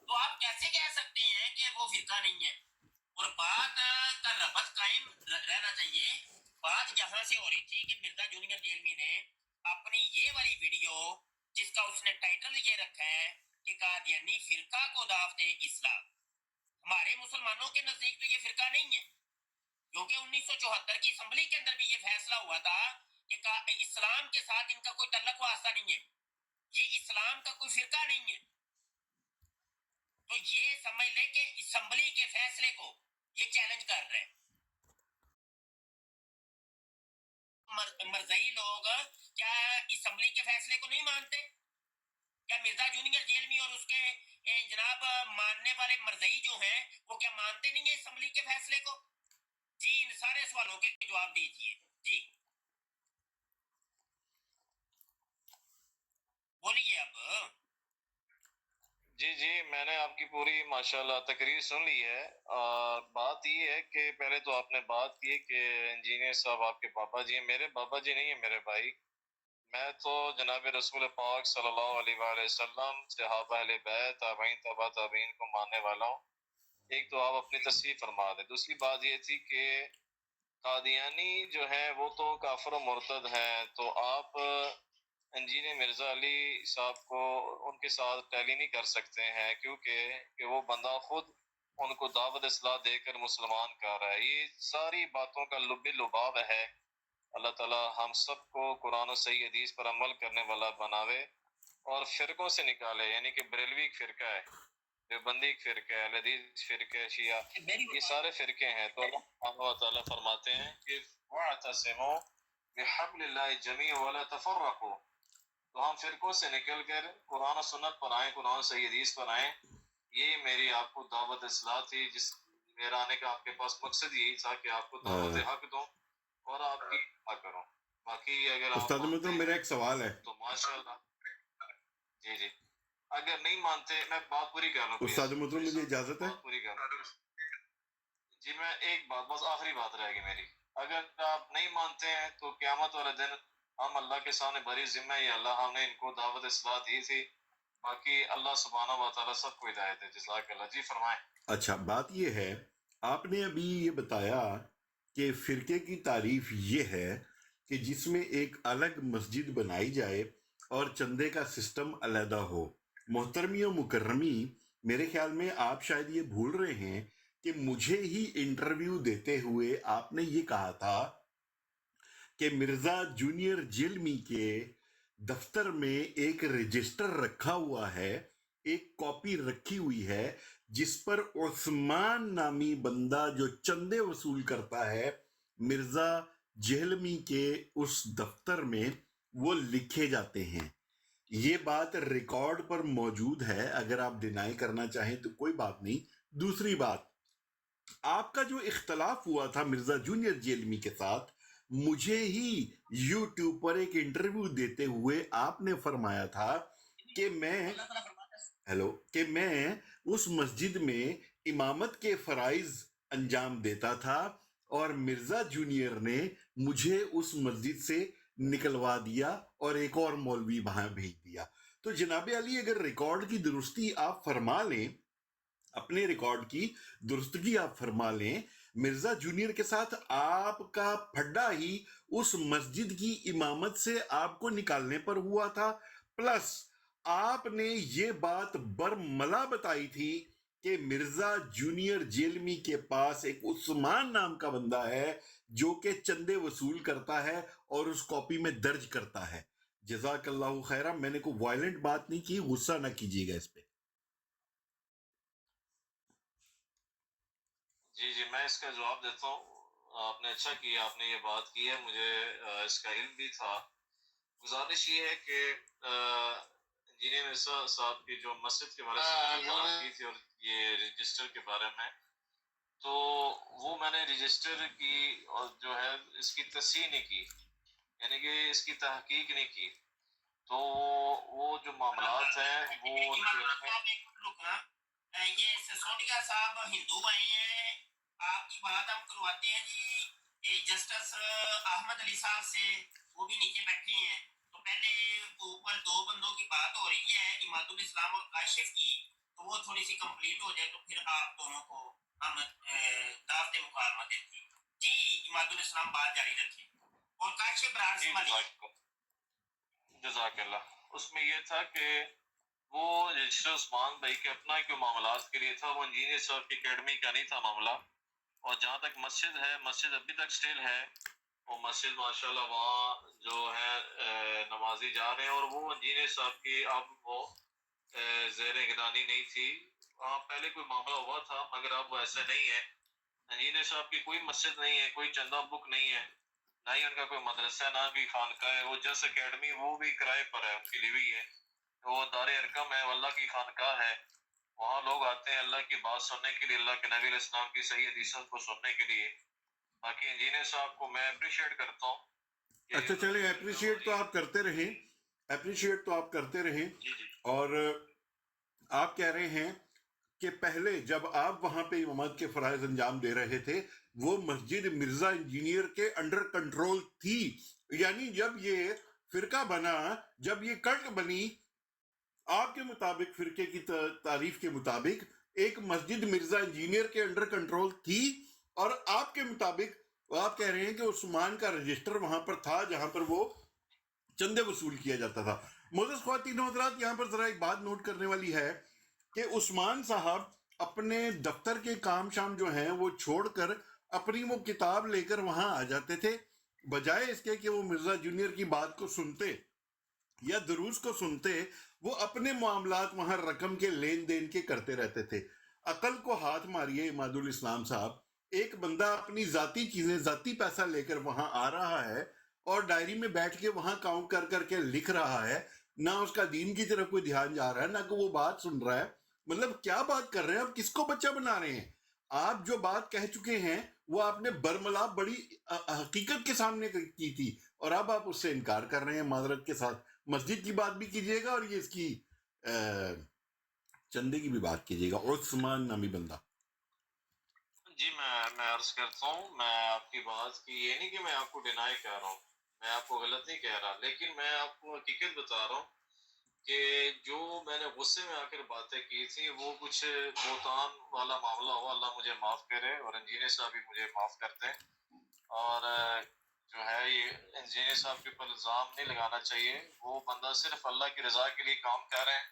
तो आप कैसे कह सकते हैं कि वो फिरका नहीं है? और बात का रबत कायम रहना चाहिए। बात यहाँ से हो रही थी कि मिर्जा जूनियर जेलमी ने अपनी ये वाली वीडियो, जिसका उसने टाइटल ये रखा है कि कादियानी फिरका को दावत इस्लाम, हमारे मुसलमानों के नजदीक तो ये फिरका नहीं है, क्योंकि 1974 की असेंबली के अंदर भी ये फैसला हुआ था कि इस्लाम के साथ इनका कोई तल्लुक वास्ता नहीं है, ये इस्लाम का कोई फिरका नहीं है। तो ये समझ ले कि असेंबली के फैसले को ये चैलेंज कर रहे हैं। मरज़ई लोग क्या असेंबली के फैसले को नहीं मानते? क्या मिर्जा जूनियर जेल में और उसके जनाब मानने वाले मरज़ई जो हैं वो क्या मानते नहीं है असेंबली के फैसले को? जी, इन सारे सवालों के जवाब दीजिए। जी बोलिए अब। जी, मैंने आपकी पूरी माशाल्लाह तकरीर सुन ली है। और बात ये है कि पहले तो आपने बात की कि इंजीनियर साहब आपके पापा जी हैं। मेरे पापा जी नहीं है मेरे भाई। मैं तो जनाब रसूल पाक सल्लल्लाहु अलैहि वसल्लम, सहाबा अहले बैत, ताबईन, तबा ताबईन को मानने वाला हूँ। एक तो आप अपनी तस्वीर फरमा दें। दूसरी बात ये थी कि कादियानी जो है वो तो काफिर मुर्तद हैं, तो आप इंजीनियर मिर्जा अली साहब को उनके साथ टैली नहीं कर सकते हैं, क्योंकि कि वो बंदा खुद उनको दावत इस्लाह देकर मुसलमान कर रहा है। ये सारी बातों का लुब्बे लुबाब है। अल्लाह ताला हम सबको कुरान और सही हदीस पर अमल करने वाला बनावे और फिरकों से निकाले, यानी कि बरेलवी एक फिरका है, देवबंदी एक फिरका है, हदीस फिरका है, शिया, ये सारे फिरके हैं। तो अल्लाह ताला फरमाते हैं कि वअतसिमू बिहब्लिल्लाहि जमीअन वला तफर्रकू, तो हम फिरकों से निकल कर कुरान और सुन्नत पर आए, कुरान सही हदीस पर आए। ये मेरी आपको दावत इस्लाह थी, जिस मेरा आने का आपके पास मकसद यही था कि आपको दावत हक दूं और आपकी इत्तबा करूं। बाकी अगर आप उस्ताद मानते मेरा हैं एक सवाल है। तो माशाल्लाह। जी, अगर नहीं मानते, मैं बात पूरी कर लूं। उस्ताद मुझे इजाजत है? बात पूरी कर लूं जी। मैं एक बात, बस आखिरी बात रहेगी मेरी। अगर आप नहीं मानते हैं तो क़यामत वाले दिन हम अल्लाह के सामने बरी जिम्मा है, अल्लाह हमने इनको दावत इस्लाह दी थी। बाकी अल्लाह सुब्हानहू व तआला सबको हिदायत दे। जज़ाकल्लाह। जी फरमाएं। अच्छा, बात ये है, आपने अभी ये बताया कि फिरके की तारीफ ये है कि जिसमें एक अलग मस्जिद बनाई जाए और चंदे का सिस्टम अलहदा हो। मोहतरमी और मुकर्रमी, मेरे ख्याल में आप शायद ये भूल रहे हैं कि मुझे ही इंटरव्यू देते हुए आपने ये कहा था कि मिर्जा जूनियर जेलमी के दफ्तर में एक रजिस्टर रखा हुआ है, एक कॉपी रखी हुई है जिस पर उस्मान नामी बंदा जो चंदे वसूल करता है मिर्जा जेहलमी के उस दफ्तर में, वो लिखे जाते हैं। ये बात रिकॉर्ड पर मौजूद है, अगर आप डिनाई करना चाहें तो कोई बात नहीं। दूसरी बात, आपका जो इख्तलाफ हुआ था मिर्जा जूनियर जेलमी के साथ, मुझे ही यूट्यूब पर एक इंटरव्यू देते हुए आपने फरमाया था कि मैं उस मस्जिद में इमामत के फराइज अंजाम देता था और मिर्जा जूनियर ने मुझे उस मस्जिद से निकलवा दिया और एक और मौलवी वहां भेज दिया। तो जनाब अली, अगर रिकॉर्ड की दुरुस्ती आप फरमा लें, अपने रिकॉर्ड की दुरुस्तगी आप फरमा लें, मिर्जा जूनियर के साथ आपका फड्डा ही उस मस्जिद की इमामत से आपको निकालने पर हुआ था। प्लस आपने ये बात बरमला बताई थी कि मिर्जा जूनियर जेलमी के पास एक उस्मान नाम का बंदा है جو کہ چندے وصول کرتا ہے اور اس کاپی میں درج کرتا ہے. جزاک اللہ خیرہ. میں نے کوئی وائلنٹ بات نہیں کی، غصہ نہ کیجیے گا اس پہ. جی میں اس کا جواب دیتا ہوں. آپ نے اچھا کیا، آپ نے یہ بات کی ہے، مجھے اس کا علم بھی تھا. گزارش یہ ہے کہ انجینئر مرزا صاحب کی جو مسجد کے بارے میں بات کی تھی اور یہ رجسٹر کے بارے میں، تو وہ میں نے رجسٹر کی اور جو ہے اس کی تصحیح نہیں کی، یعنی کہ اس کی تحقیق نہیں کی. تو وہ جو معاملات ہیں وہ یہ سسودیا صاحب ہندو آئے ہیں، آپ کی بات ہم کرواتے ہیں جی جسٹس احمد علی صاحب سے، وہ بھی نیچے بیٹھے ہیں. تو پہلے اوپر 2 بندوں کی بات ہو رہی ہے، اماد الاسلام اور کاشف کی، تو وہ تھوڑی سی کمپلیٹ ہو جائے تو پھر آپ دونوں کو ہم دعوت مکالمہ دیتے ہیں. جی اماد الاسلام بات جاری رکھیں. اور کاشف برار سے ملی. جزاک اللہ. اس میں یہ تھا کہ وہ رجسٹر عثمان بھائی کے اپنا جو معاملات کے لیے تھا، وہ انجینئر صاحب کی اکیڈمی کا نہیں تھا معاملہ. اور جہاں تک مسجد ہے، مسجد ابھی تک سٹیل ہے، وہ مسجد ماشاءاللہ وہاں جو ہے نمازی جا رہے ہیں، اور وہ انجینئر صاحب کی اب وہ زیر نگرانی نہیں تھی. وہاں پہلے کوئی معاملہ ہوا تھا مگر اب وہ ایسا نہیں ہے. انجینئر صاحب کی کوئی مسجد نہیں ہے، کوئی چندہ بک نہیں ہے، نہ ہی ان کا کوئی مدرسہ، نہ بھی خانقاہ ہے. وہ جس اکیڈمی وہ بھی کرائے پر ہے، ان کی لی ہوئی ہے. وہ دار ارقم ہے، وہ اللہ کی خانقاہ ہے. وہاں لوگ آتے ہیں اللہ کی بات سننے کے لیے، اللہ کے نبی علیہ السلام کی صحیح حدیثوں کو سننے کے لیے. باقی انجینئر صاحب کو میں اپریشیٹ کرتا ہوں. اچھا چلیں، اپریشیٹ تو آپ کرتے رہیں، اپریشیٹ تو آپ کرتے رہیں. اور آپ کہہ رہے ہیں کہ پہلے جب آپ وہاں پہ امامت کے فرائض انجام دے رہے تھے، وہ مسجد مرزا انجینئر کے انڈر کنٹرول تھی. یعنی جب یہ فرقہ بنا، جب یہ کلٹ بنی، آپ کے مطابق، فرقے کی تعریف کے مطابق ایک مسجد مرزا انجینئر کے انڈر کنٹرول تھی، اور آپ کے مطابق آپ کہہ رہے ہیں کہ عثمان کا رجسٹر وہاں پر تھا جہاں پر وہ چندے وصول کیا جاتا تھا. معزز خواتین و حضرات، یہاں پر ذرا ایک بات نوٹ کرنے والی ہے کہ عثمان صاحب اپنے دفتر کے کام شام جو ہیں وہ چھوڑ کر اپنی وہ کتاب لے کر وہاں آ جاتے تھے، بجائے اس کے کہ وہ مرزا جونیئر کی بات کو سنتے یا دروس کو سنتے. وہ اپنے معاملات وہاں رقم کے لین دین کے کرتے رہتے تھے. عقل کو ہاتھ ماریے اماد الاسلام صاحب. ایک بندہ اپنی ذاتی چیزیں، ذاتی پیسہ لے کر وہاں آ رہا ہے اور ڈائری میں بیٹھ کے وہاں کاؤنٹ کر کر کے لکھ رہا ہے، نہ اس کا دین کی طرف کوئی دھیان جا رہا ہے، نہ کہ وہ بات سن رہا ہے. مطلب کیا بات کر رہے ہیں آپ؟ کس کو بچہ بنا رہے ہیں آپ؟ جو بات کہہ چکے ہیں وہ آپ نے برملا بڑی حقیقت کے سامنے کی تھی، اور اب آپ اس سے انکار کر رہے ہیں معذرت کے ساتھ. مسجد کی بات بھی کیجئے گا اور یہ اس کی چندے کی بھی بات کیجئے گا. عثمان نامی بندہ. جی میں عرض کرتا ہوں، میں آپ کی بات کی، یہ نہیں کہ میں آپ کو ڈینائی کہہ رہا ہوں، میں آپ کو غلط نہیں کہہ رہا، لیکن میں آپ کو حقیقت بتا رہا ہوں کہ جو میں نے غصے میں آ کر باتیں کی تھی وہ کچھ بہتان والا معاملہ ہوا. اللہ مجھے معاف کرے اور انجینئر صاحب بھی مجھے معاف کرتے ہیں. اور جو ہے یہ انجینئر صاحب کے اوپر الزام نہیں لگانا چاہیے. وہ بندہ صرف اللہ کی رضا کے لیے کام کر رہے ہیں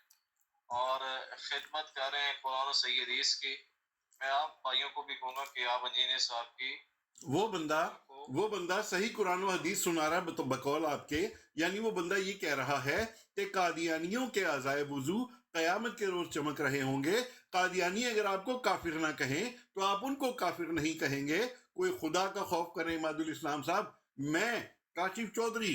اور خدمت کر رہے ہیں قرآن و صحیح حدیث کی. میں آپ بھائیوں کو بھی کہوں گا کہ آپ انجینئر صاحب کی وہ بندہ صحیح قرآن و حدیث سنا رہا ہے بقول آپ کے. یعنی وہ بندہ یہ کہہ رہا ہے کہ قادیانیوں کے اعضائے وضو قیامت کے روز چمک رہے ہوں گے. قادیانی اگر آپ کو کافر نہ کہیں تو آپ ان کو کافر نہیں کہیں گے. کوئی خدا کا خوف کریں اماد الاسلام صاحب. میں کاشف چودھری.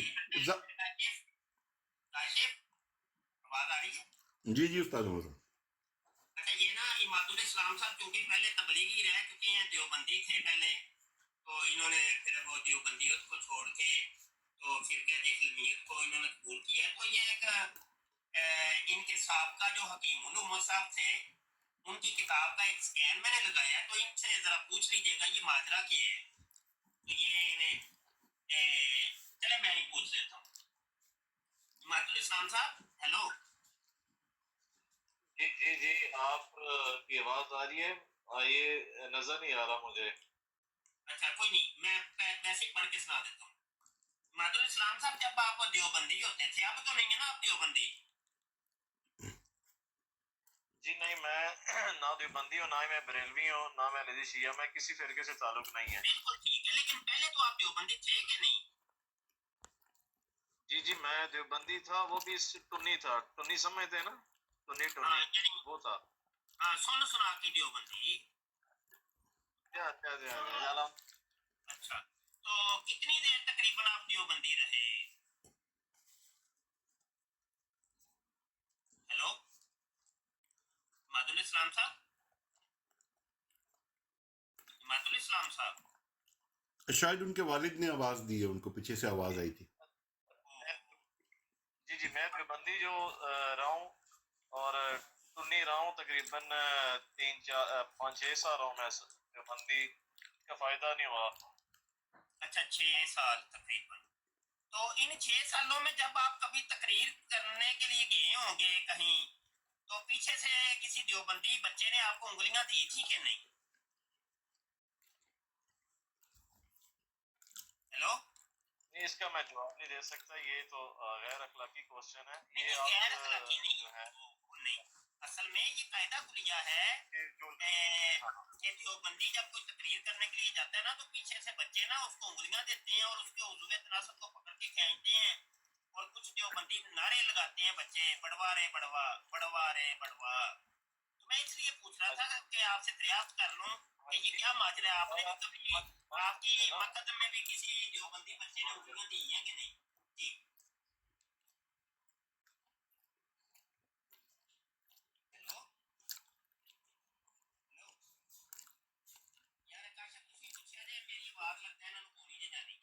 آواز آ رہی ہے؟ جی استاد موضوع. اچھا یہ نا اماد الاسلام صاحب کیونکہ پہلے تبلیغی رہ چکے ہیں، دیوبندی تھے پہلے، تو انہوں نے پھر وہ دیوبندیت کو چھوڑ کے تو فرقہ جہلمیت کو انہوں نے قبول کیا. تو یہ ایک ان کے سابقہ جو حکیم الامت صاحب تھے ان کی کتاب کا ایک سکین میں نے لگایا، تو ان سے ذرا پوچھ لیجیے گا یہ ماجرا کیا ہے. تو یہ چلے میں ہی پوچھ لیتا ہوں. اماد الاسلام صاحب ہیلو. جی آپ کی آواز آ رہی ہے؟ یہ نظر نہیں آ رہا مجھے. اچھا کوئی نہیں، میں ویسے ہی پڑھ کے سنا دیتا ہوں. مادر اسلام صاحب جب آپ دیوبندی ہوتے تھے، اب تو نہیں ہے نا آپ دیوبندی؟ جی نہیں، میں نہ دیوبندی ہوں، نہ میں بریلوی ہوں، نہ میں لدی شیعہ، میں کسی فرقے سے تعلق نہیں ہے. بالکل ٹھیک ہے، لیکن پہلے تو آپ دیوبندی تھے کہ نہیں؟ جی جی میں دیوبندی تھا، وہ بھی ٹنی تھا، ٹنی سمجھتے ہیں نا، ٹنی ہاں یعنی وہ تھا. سنا کی دیوبندی. کیا اچھا تو کتنی دیر تقریباً آپ دیوبندی رہے؟ ہیلو مادل اسلام صاحب، مادل اسلام صاحب. شاید ان کے والد نے آواز دی ہے، ان کو پیچھے سے آواز آئی تھی. جی جی میں دیوبندی جو رہا ہوں اور ٹنی رہا ہوں تقریباً 5-6 سال رہا ہوں میں دیوبندی کا فائدہ نہیں ہوا. اچھا 6 سال تقریباً. تو ان 6 سالوں میں جب آپ کبھی تقریر کرنے کے لیے گئے ہوں گے کہیں، تو پیچھے سے کسی دیوبندی بچے نے آپ کو انگلیاں دی تھی کہ نہیں؟ ہیلو اس کا میں جواب نہیں دے سکتا، یہ تو غیر اخلاقی کوشچن ہے. یہ غیر آپ اخلاقی نہیں، جو ہے نہیں اصل میں یہ قاعدہ کلیہ ہے کہ دیوبندی جب کوئی تقریر کرنے کے لیے جاتا ہے نا، تو پیچھے سے بچے نا اس کو انگلیاں دیتے ہیں اور اس کے عضو تناسب کو پکڑ کے کھینچتے ہیں، اور کچھ دیوبندی نعرے لگاتے ہیں بچے، بڑوا رے بڑوا، بڑوا رے بڑوا. تو میں اس لیے پوچھ رہا تھا کہ آپ سے دریافت کر لوں کہ یہ کیا ماجرا ہے. آپ نے بھی کبھی آپ کی مقدم میں بھی کسی دیوبندی بچے نے انگلیاں دی ہیں کہ نہیں؟ جی ہیلو ہیلو یار کاشف تسی پوچھا جے میری آواز لگتا ہے انہوں کو نہیں جے جانی.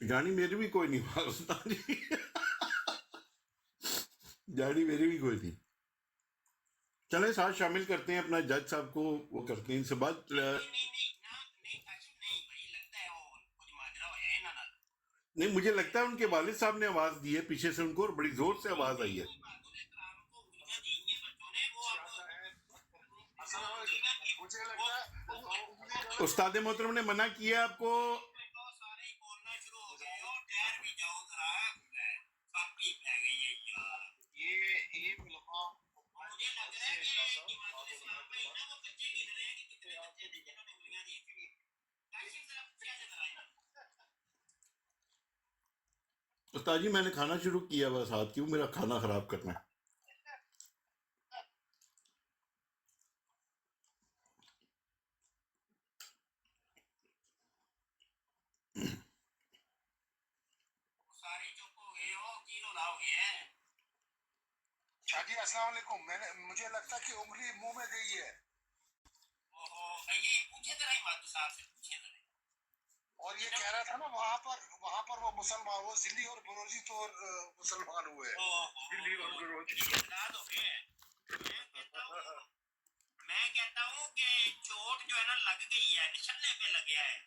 جانی میری بھی کوئی نہیں واسطہ جی. جانی میری بھی کوئی نہیں. چلیں ساتھ شامل کرتے ہیں اپنا جج صاحب کو، وہ کرتے ہیں ان سے بات. نہیں مجھے لگتا ہے ان کے والد صاحب نے آواز دی ہے پیچھے سے ان کو، اور بڑی زور سے آواز آئی ہے. استاد محترم نے منع کیا آپ کو. استاد جی میں نے کھانا شروع کیا بس، ہاتھ کیوں میرا کھانا خراب کرنا ہے. جی السلام علیکم. مجھے لگتا ہے کہ انگلی منہ میں گئی ہے. اور یہ کہہ رہا تھا نا وہاں پر وہ مسلمان، وہ ذلی اور بروزی طور مسلمان ہوئے. ذلی اور بروزی. میں کہتا ہوں کہ چوٹ جو ہے نا لگ گئی ہے، نشانے پہ لگیا ہے.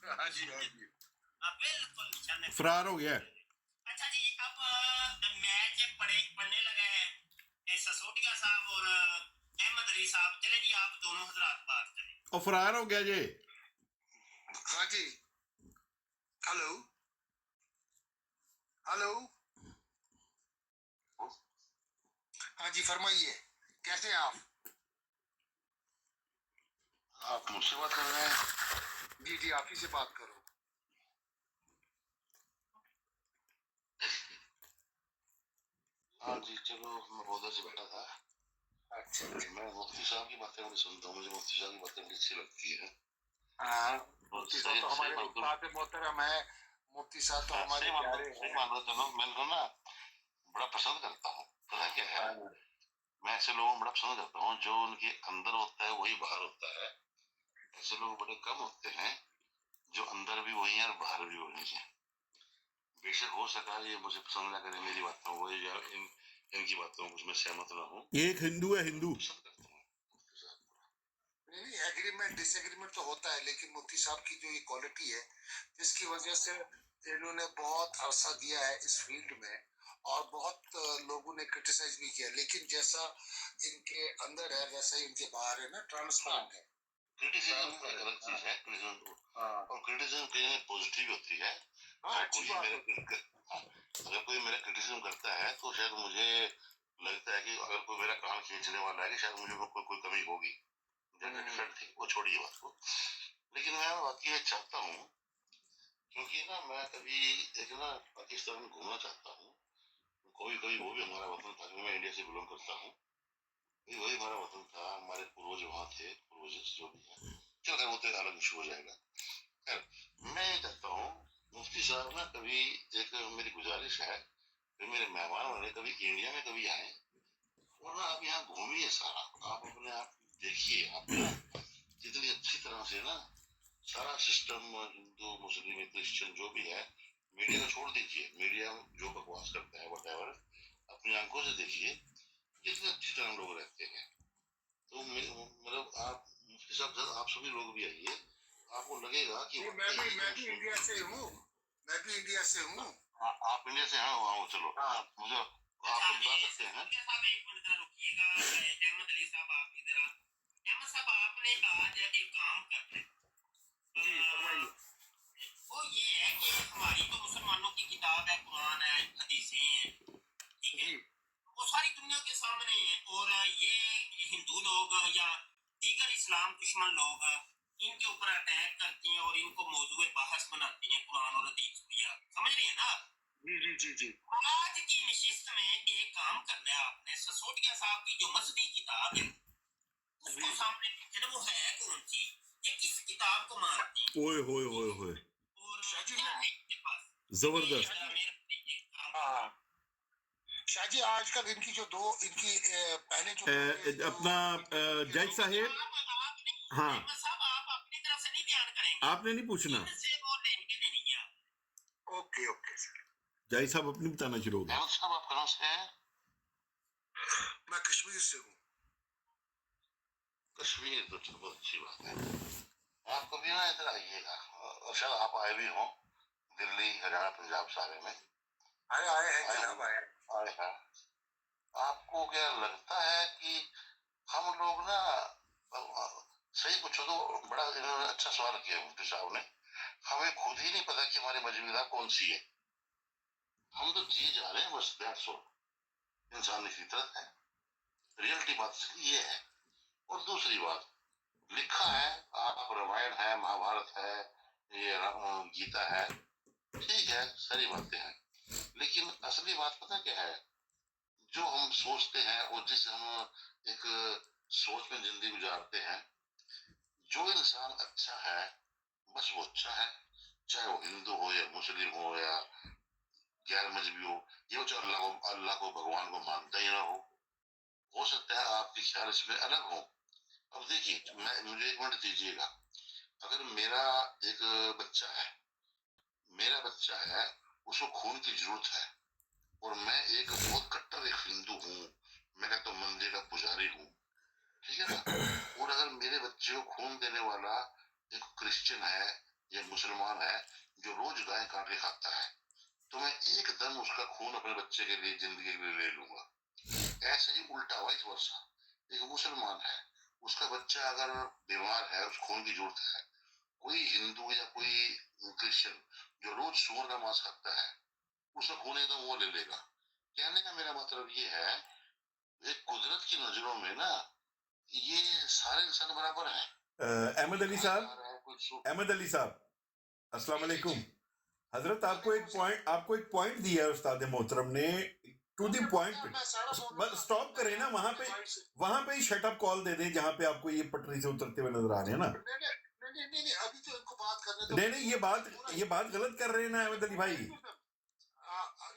ہاں جی ہاں جی بالکل نشانے پہ فرار ہو گیا ہے. اچھا جی اب میچ پڑھنے لگا ہے سسوٹیا صاحب اور احمد علی صاحب. چلے جی آپ دونوں حضرات بات کریں. اور فرار ہو گیا جی. ہاں جی ہلو ہلو ہاں جی فرمائیے کیسے ہیں آپ مجھ سے بات کر رہے ہیں؟ جی جی آپ ہی سے بات کرو. ہاں جی چلو میں ادھر سے بیٹھا تھا. اچھا میں مفتی صاحب کی باتیں بڑی سنتا ہوں، مجھے مفتی صاحب کی باتیں بڑی اچھی لگتی ہے. ہاں مفتی صاحب تو ہمارے استاد محترم ہے. مفتی صاحب تو ہمارے پیارے ہیں. مان رہا تھا میں ان کو نا بڑا پسند کرتا ہوں. پتا کیا ہے، میں ایسے لوگوں کو بڑا پسند کرتا ہوں جو ان کے اندر ہوتا ہے وہی باہر ہوتا ہے. ایسے لوگ بڑے کم ہوتے ہیں جو اندر بھی وہی ہیں اور باہر بھی وہی ہیں. بے شک ہو سکا یہ مجھے پسند نہ کریں میری باتوں کو یا ان کی باتوں کو میں سہمت نہ ہوں. یہ ایک ہندو ہے، ہندو. پسند کرتا ہوں نہیں ایگریمنٹ ڈس ایگریمنٹ تو ہوتا ہے، لیکن مفتی صاحب کی جو یہ کوالٹی ہے جس کی وجہ سے انہوں نے بہت عرصہ دیا ہے اس فیلڈ میں اور بہت لوگوں نے کرٹیسائز بھی کیا، لیکن جیسا ان کے اندر ہے ویسا ہی ان کے باہر ہے نا، ٹرانسپیرنٹ ہے. کرٹیسزم ایک الگ چیز ہے، اور کرٹیسزم کہیں پازیٹیو ہوتی ہے. اگر کوئی میرا کرٹیسزم کرتا ہے تو شاید مجھے لگتا ہے کہ اگر کوئی میرا کام کھینچنے والا ہے کہ شاید مجھے کوئی کمی ہوگی. وہ چھوڑیے بات کو، لیکن میں واقعی یہ چاہتا ہوں क्योंकि ना मैं कभी एक ना पाकिस्तान में घूमना चाहता हूँ, कोई कोई वो भी हमारा वतन था, क्योंकि मैं इंडिया से बिलोंग करता हूँ, वही हमारा वतन था, हमारे पूर्वज वहाँ थे, पूर्वज जो भी है, चल खैर वो तो एक अलग इशू हो जाएगा। खैर मैं ये कहता हूँ मुफ्ती साहब ना कभी एक मेरी गुजारिश है कि मेरे मेहमान वाले कभी इंडिया में कभी आए और ना आप यहाँ घूमिए सारा, आप अपने आप देखिए, आप ना जितनी अच्छी तरह से ना सारा सिस्टम हिंदू मुस्लिम क्रिश्चियन जो भी है, मीडिया को छोड़ दीजिए, मीडिया जो बकवास करता है वटेवर, अपनी आंखों से देखिए कितनी अच्छी तरह लोग रहते हैं। तो मतलब आप मुफ्ती साहब आप सभी लोग भी आइए, आपको लगेगा कि मैं भी इंडिया से हूँ, मैं भी इंडिया से हूँ। आप इंडिया से हैं? हाँ चलो, मुझे आपको बता सकते हैं। एक मिनट जरा रुकिएगा, अहमद अली साहब आप इधर अहमद साहब आपने आज एक काम करना है जी फरमाइए। वो ये है कि हमारी तो मुसलमानों की किताब है, कुरान है, हदीसें हैं, ठीक है, वो सारी दुनिया के सामने है, और ये हिंदू लोग या दीगर इस्लाम दुश्मन लोग इनके ऊपर अटैक करती हैं और इनको मौजूद बहस बनाती हैं कुरान और हदीस को, यार समझ रही है ना? जी। आज की नशिस्त में एक काम करना है आपने, ससोटिया साहब की जो मजहबी किताब है उसको सामने रखें ना, वो है कौन सी, ये किस किताब को मानती है? ओए होए होए होए, और क्या है इनके पास? जबरदस्त। हाँ शाहजी, आजकल इनकी जो दो इनकी पहले जो अपना जज साहेब, हाँ साहब आप अपनी तरफ से नहीं बयान करेंगे, आपने नहीं पूछना, इनसे वो लेंगे नहीं आप। Okay sir. जज साहब अपनी बताना शुरू हो गया। अहमद साहब आप कहाँ से हैं? मैं कश्मीर से हूँ। कश्मीर तो चलो बहुत अच्छी बात है, आप कभी ना इधर आइएगा, और शायद आप आए भी हों, दिल्ली हरियाणा पंजाब सारे में आए हैं जनाब, आए हैं। आपको क्या लगता है कि हम लोग ना, सही पूछो तो बड़ा इन्होंने अच्छा सवाल किया मुफ्ती साहब ने, हमें खुद ही नहीं पता कि हमारी मजबूरा कौन सी है, हम तो जिए जा रहे हैं बस, दैट्स ऑल। इंसानी फितरत है, रियलिटी बात ये है। और दूसरी बात, लिखा है, आप रामायण है, महाभारत है, ये गीता है, ठीक है, सारी बातें हैं, लेकिन असली बात पता क्या है, जो हम सोचते हैं और जिस हम एक सोच में जिंदगी गुजारते हैं, जो इंसान अच्छा है बस वो अच्छा है, चाहे वो हिंदू हो या मुस्लिम हो या गैर मजहबी हो, ये जो अल्लाह को भगवान को मानता ही ना हो सकता है आपके ख्याल इसमें अलग हो। अब देखिए, मुझे एक मिनट दीजिएगा, अगर मेरा एक बच्चा है, उसको खून की जरूरत है, और मैं एक बहुत कट्टर एक हिंदू हूँ, मैं कहता हूँ मंदिर का पुजारी हूँ, ठीक है ना, और अगर मेरे बच्चे को खून देने वाला एक क्रिश्चियन है या मुसलमान है जो रोज गाय काट के खाता है, तो मैं एकदम उसका खून अपने बच्चे के लिए जिंदगी के लिए ले लूंगा। ऐसे ही उल्टा वाइस वर्सा, एक मुसलमान है, उसका बच्चा अगर बीमार है, उस खून की जरूरत है, कोई हिंदू या कोई क्रिश्चियन जो रोज सूअर का मांस खाता है, उसका खून एकदम वो ले लेगा। कहने का मेरा मतलब ये है, एक कुदरत की नजरों में ना ये सारे इंसान बराबर हैं। अहमद अली साहब, अस्सलाम वालेकुम। हजरत आपको एक पॉइंट दिया है उस्ताद मोहतरम ने, टू द पॉइंट, स्टॉप करें ना, वहां पे ही शट अप कॉल दे दें जहां पे आपको ये पटरी से उतरते हुए नजर आ रहे हैं ना। नहीं अभी तो इनको बात करने दो। नहीं ये बात गलत कर रहे हैं ना अहमद अली भाई।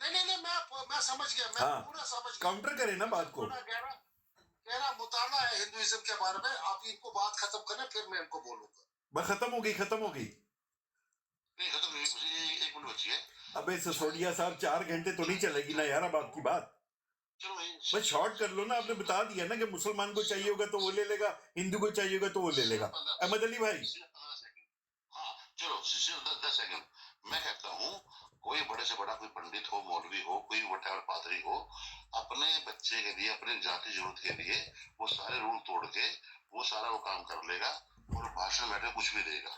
नहीं मैं समझ गया, मैं पूरा समझ गया। काउंटर करें ना बात को। मेरा मुताला है हिंदुइज्म के बारे में, आप इनको बात खत्म करें फिर मैं इनको बोलूंगा। बस खत्म हो गई। नहीं खत्म नहीं, एक मिनट बची है। अबे ससोडिया साहब 4 घंटे तो नहीं चलेगी ना यार अब आपकी बात। चलो बस शॉर्ट कर लो ना, आपने बता दिया ना कि मुसलमान को चाहिए होगा तो वो ले लेगा, हिंदू को चाहिए होगा तो वो ले लेगा। अहमद अली भाई, हाँ चलो 10 सेकंड। मैं कहता हूँ कोई बड़े से बड़ा कोई पंडित हो, मौलवी हो, कोई वटेवर पादरी हो, अपने बच्चे के लिए, अपने जाति जरूरत के लिए वो सारे रूल तोड़ के वो सारा वो काम कर लेगा और भाषण में कुछ भी देगा,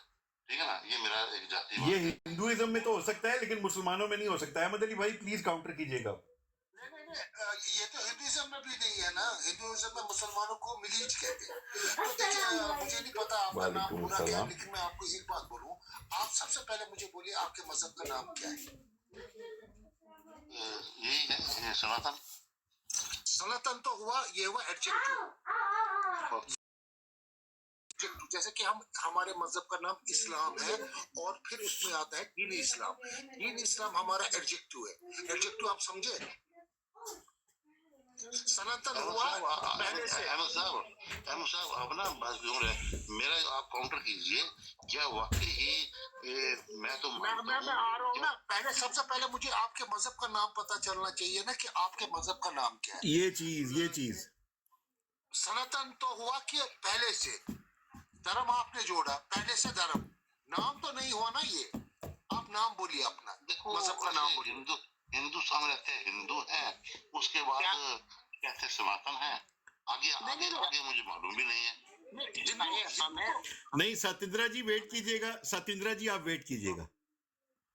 ठीक है ना। ये मेरा एक जाति, ये हिंदुइज्म में तो हो सकता है लेकिन मुसलमानों में नहीं हो सकता। अहमद अली भाई प्लीज काउंटर कीजिएगा। नहीं ये तो हिंदुइज्म में भी नहीं है ना। ना, हिंदुइज्म में मुसलमानों को मिलीज कहते हैं। तो देखिए मुझे नहीं पता आपका नाम वालेकुम पूरा क्या है, सलाम। लेकिन मैं आपको एक बात बोलूं, आप सबसे पहले मुझे बोलिए आपके मजहब का नाम क्या है? यही है, ये सनातन। सनातन तो हुआ, ये हुआ एडजेक्टिव। जैसे कि हम हमारे मजहब का नाम इस्लाम है और फिर उसमें आता है दीन इस्लाम। दीन इस्लाम हमारा एडजेक्टिव है। एडजेक्टिव आप समझे? सनातन हुआ पहले से। अहमद साहब आप ना बात क्यों रहे, मेरा आप काउंटर कीजिए, क्या वाकई ही मैं तो मैं आ रहा हूँ ना, पहले सबसे पहले मुझे आपके मजहब का नाम पता चलना चाहिए ना कि आपके मजहब का नाम क्या है। ये चीज सनातन तो हुआ कि पहले से, धर्म आपने जोड़ा, पहले से धर्म, नाम तो नहीं हुआ ना ये। आप नाम बोलिए अपना, देखो मजहब का नाम बोलिए। हिंदुस्तान में रहते हैं, हिंदू हैं, उसके बाद कहते हैं सनातन है, आगे मुझे मालूम भी नहीं है। नहीं, सत्येंद्र जी वेट कीजिएगा, सत्येंद्र जी आप वेट कीजिएगा।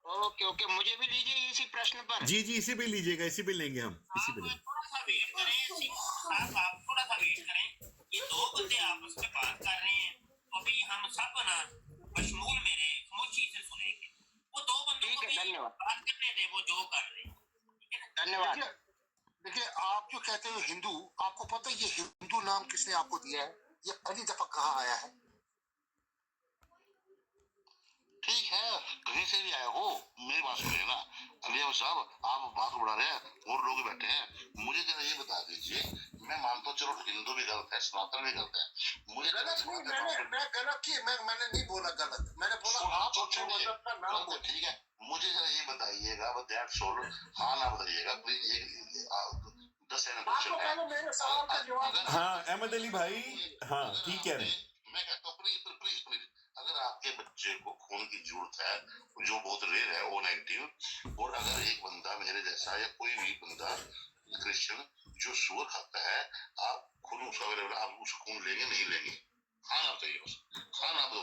ओके, मुझे भी लीजिए इसी प्रश्न पर। जी इसी पे लीजिएगा, इसी पे लेंगे हम, इसी पे लेंगे। थोड़ा सा वेट करें, आप थोड़ा सा वेट करें। ये दो बंदे आपस में बात कर रहे हैं, तो अभी हम सब ना बशमूल मेरे खामोशी से सुनेंगे। वो दो बंदों को भी बात करने दे, वो जो कर रहे हैं। धन्यवाद। देखिए आप जो कहते हो हिंदू, आपको पता है ये हिंदू नाम किसने आपको दिया है? ये पहली दफा कहाँ आया है? ठीक है, कहीं से भी आया हो, मेरी बात सुनिए ना अलिया साहब, आप बात बढ़ा रहे हैं और लोग बैठे हैं, मुझे जरा ये बता दीजिए, मैं मानता हूँ चलो हिंदू भी गलत है, सनातन भी गलत है, मुझे गलत नहीं, मैं गलत की, मैंने नहीं बोला गलत, मैंने बोला आप अपने मजहब का नाम बोलिए। ठीक है, मुझे जरा ये बताइएगा, हाँ ना बताइएगा प्लीज, 10 सेकंड क्वेश्चन है। मेरे सवाल का जवाब। हाँ अहमद अली भाई, हाँ ठीक कह रहे हैं। मैं कहता हूँ प्लीज, अगर आपके बच्चे को खून की जरूरत है, जो बहुत रेयर है, ओ नेगेटिव, और अगर एक बंदा मेरे जैसा या कोई भी बंदा क्रिश्चियन जो सूअर खाता है, आप खून उसका अवेलेबल, आप उसका खून लेंगे नहीं लेंगे? खाना बताइए, बस खाना दो।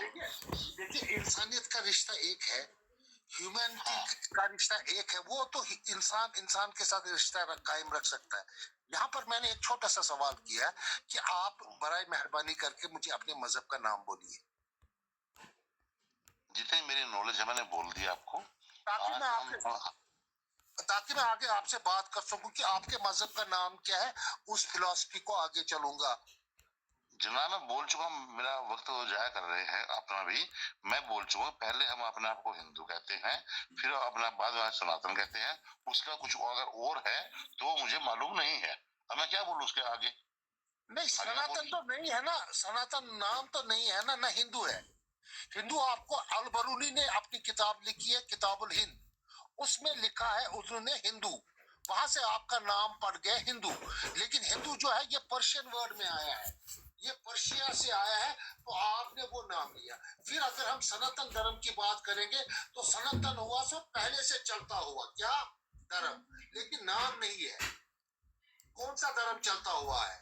देखिए इंसानियत का रिश्ता एक है, ह्यूमैनिटी का रिश्ता एक है, वो तो इंसान के साथ रिश्ता कायम रख सकता है। यहाँ पर मैंने एक छोटा सा सवाल किया कि आप बराए मेहरबानी करके मुझे अपने मजहब का नाम बोलिए। जितनी मेरी नॉलेज है मैंने बोल दिया आपको, ताकि मैं आगे आपसे बात कर सकूं कि आपके मजहब का नाम क्या है, उस फिलॉसफी को आगे चलूंगा। जनाब मैं बोल चुका हूँ, मेरा वक्त जाया कर रहे हैं अपना भी, मैं बोल चुका हूँ, पहले हम अपने आप को हिंदू कहते हैं, फिर अपना बाद में सनातन कहते हैं, उसका कुछ अगर और है तो मुझे मालूम नहीं है, अब मैं क्या बोलूँ उसके आगे? नहीं, सनातन तो नहीं है ना, सनातन नाम तो नहीं है ना, हिंदू है। हिंदू आपको अल-बरूनी ने अपनी किताब लिखी है, किताबुल हिंद, उसमें लिखा है उन्होंने हिंदू, वहां से आपका नाम पड़ गया हिंदू। लेकिन हिंदू जो है ये पर्शियन वर्ड में आया है, ये पर्शिया से आया है, तो आपने वो नाम लिया। फिर अगर हम सनातन धर्म की बात करेंगे तो सनातन हुआ सो पहले से चलता हुआ क्या धर्म, लेकिन नाम नहीं है। कौन सा धर्म चलता हुआ है,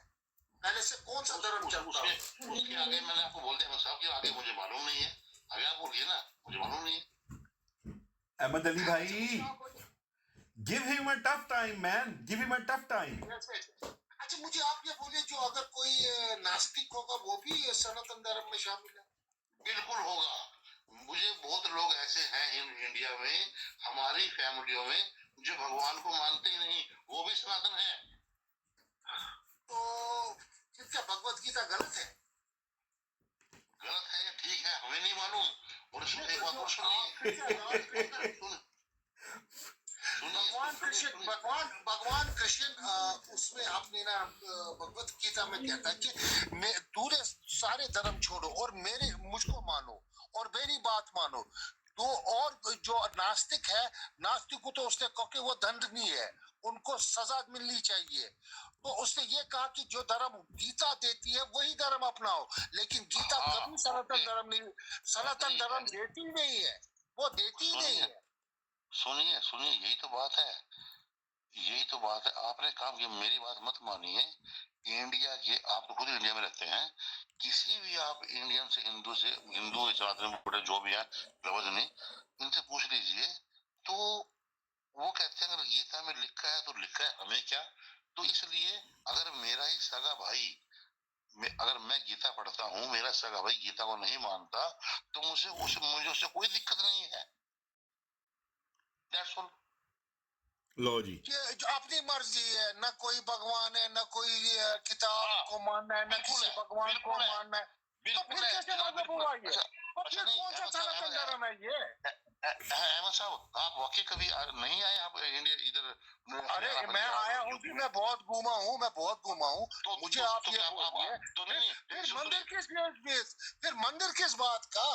पहले से कौन सा धर्म चलता है? उसके आगे मैंने आपको बोल दिया साहब, के आगे मुझे मालूम नहीं है, आगे आप बोलिए ना, मुझे मालूम नहीं है। अहमद अली भाई, give him a tough time man, give him a tough time। अच्छा मुझे आप ये बोलिए, जो अगर कोई नास्तिक होगा वो भी सनातन धर्म में शामिल है? बिल्कुल होगा, मुझे बहुत लोग ऐसे हैं इंडिया में, हमारी फैमिलियों में, जो भगवान को मानते ही नहीं, वो भी सनातन है। तो क्या भगवत गीता गलत है? गलत है या ठीक है हमें नहीं मालूम, और एक बात और सुनिए, भगवान कृष्ण उसमें आपने ना भगवत गीता में कहता है कि मैं दूर सारे धर्म छोड़ो और मुझको मानो और मेरी बात मानो। तो और जो नास्तिक है, नास्तिक को तो उसने कहा कि वो दंडनीय है, उनको सजा मिलनी चाहिए। तो उसने ये कहा कि जो धर्म गीता देती है वही धर्म अपनाओ, लेकिन गीता कभी सनातन धर्म नहीं, सनातन धर्म देती नहीं है, वो देती ही नहीं है। सुनिए यही तो बात है, आपने कहा कि मेरी बात मत मानिए, इंडिया के, आप तो खुद इंडिया में रहते हैं, किसी भी आप इंडियन से हिंदू सनातन जो भी है रवजनी, इनसे पूछ लीजिए तो वो कहते हैं अगर गीता में लिखा है तो लिखा है, हमें क्या, तो तो इसलिए अगर मेरा ही सगा भाई अगर मैं गीता पढ़ता हूँ, मेरा सगा भाई गीता को नहीं मानता, तो मुझे उससे कोई दिक्कत नहीं है। That's all. लो जी, ये जो अपनी मर्जी है, न कोई भगवान है, न कोई किताब को मानना है, न किसी भगवान को मानना है, तो फिर कैसे मजहब हुआ ये? तो फिर कौन सा सनातन धर्म है ये? अहमद साहब, आप वाकई कभी नहीं आए आप इंडिया इधर? अरे मैं आया हूँ जी, मैं बहुत घूमा हूँ, तो मुझे आप ये बोलिए, फिर मंदिर फिर मंदिर किस बात का?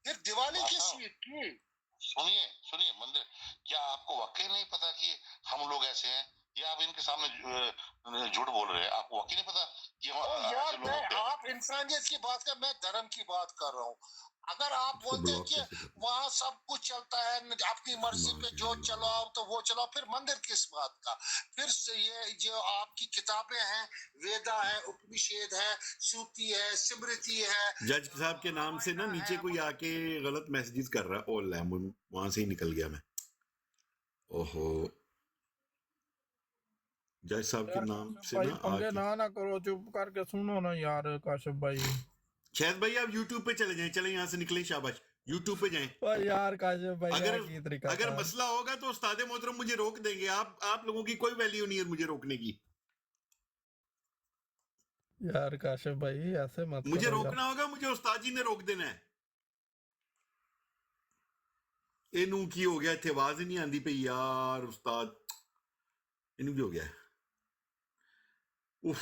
फिर दिवाली किस चीज की? सुनिए मंदिर, क्या आपको वाकई नहीं पता कि हम लोग ऐसे हैं, या आप इनके सामने झूठ बोल रहे हैं? आपको वाकई नहीं पता कि यार आप इंसानियत की बात कर, मैं धर्म की बात कर रहा हूँ। अगर आप बोलते हैं कि वहाँ सब कुछ चलता है, अपनी मर्जी पे जो चलाओ तो वो चलाओ, फिर मंदिर किस बात का? फिर ये जो आपकी किताबें हैं, वेदा है, उपनिषद है, श्रुति है, स्मृति है। जज साहब के नाम से ना नीचे कोई आके गलत मैसेजेस कर रहा है। ओ लैमन, वहां से ही निकल गया मैं। ओहो, जज साहब के नाम से भाई ना पंगे आके ना करो, चुप करके सुनो ना यार काशिफ भाई। शायद भाई आप YouTube पे चले जाएं, चले यहाँ से निकले, शाबाश, YouTube पे जाएं। भाई यार काशिफ भाई अगर मसला होगा तो उस्ताद मोहतरम मुझे रोक देंगे। आप लोगों की कोई वैल्यू नहीं है मुझे रोकने की। यार काशिफ भाई ऐसे मत मुझे करो रोकना होगा, मुझे उस्ताद जी ने रोक देना है। इनू की हो गया, थे आवाज ही नहीं आती पे यार उस्ताद, इनू की हो गया। उफ,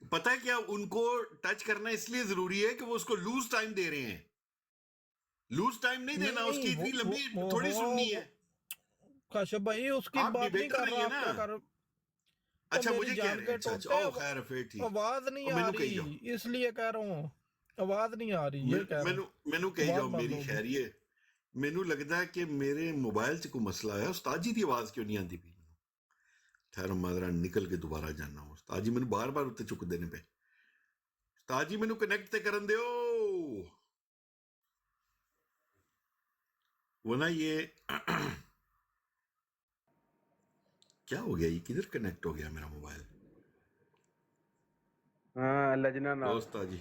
पता है क्या, उनको टच करना इसलिए जरूरी है कि वो उसको लूज टाइम दे रहे हैं। लूज टाइम नहीं देना, उसकी इतनी लंबी थोड़ी सुननी है। काशिफ भाई उसकी आप बात नहीं डिबेटर कर नहीं रहा, है आप क्या ना? कर? अच्छा मेरी मुझे कह जान रहे के हैं, अच्छा टोटे ओ खैर फिर ठीक, आवाज नहीं आ रही, इसलिए कह रहा हूँ आवाज नहीं आ रही, ये कह रहा हूँ। मैनू कही जाओ मेरी खैरिए। मैनू लगता है कि मेरे मोबाइल च कोई मसला है। उस्ताद जी की आवाज क्यों नहीं आती पी? ठहर मादरा निकल के दोबारा जाना। उस्ताद जी मैनू बार बार उत्ते चुक देने पे। उस्ताद जी मैनू कनेक्ट ते करन दियो। वो ना ये क्या हो गया, ये किधर कनेक्ट हो गया मेरा मोबाइल? हाँ लजना ना उस्ताद जी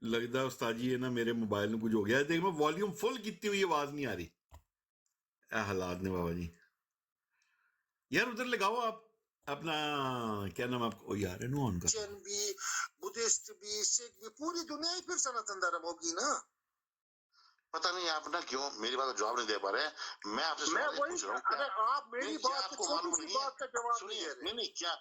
लगता है उस्ताद जी ना मेरे मोबाइल में कुछ हो गया। देख मैं वॉल्यूम फुल की हुई आवाज नहीं आ रही। हालात ने बाबा जी। यार उधर लगाओ आप अपना, क्या नाम आपको यार, इन्हों ऑन कर। भी, बुद्धिस्ट भी, सिख भी, पूरी दुनिया ही फिर सनातन धर्म होगी ना। पता नहीं आप ना क्यों मेरी बात का जवाब नहीं दे पा रहे हैं। मैं आपसे मैं वही पूछ रहा हूँ, अगर आप मेरी बात आपको मालूम नहीं है? का जवाब सुनिए, नहीं क्या,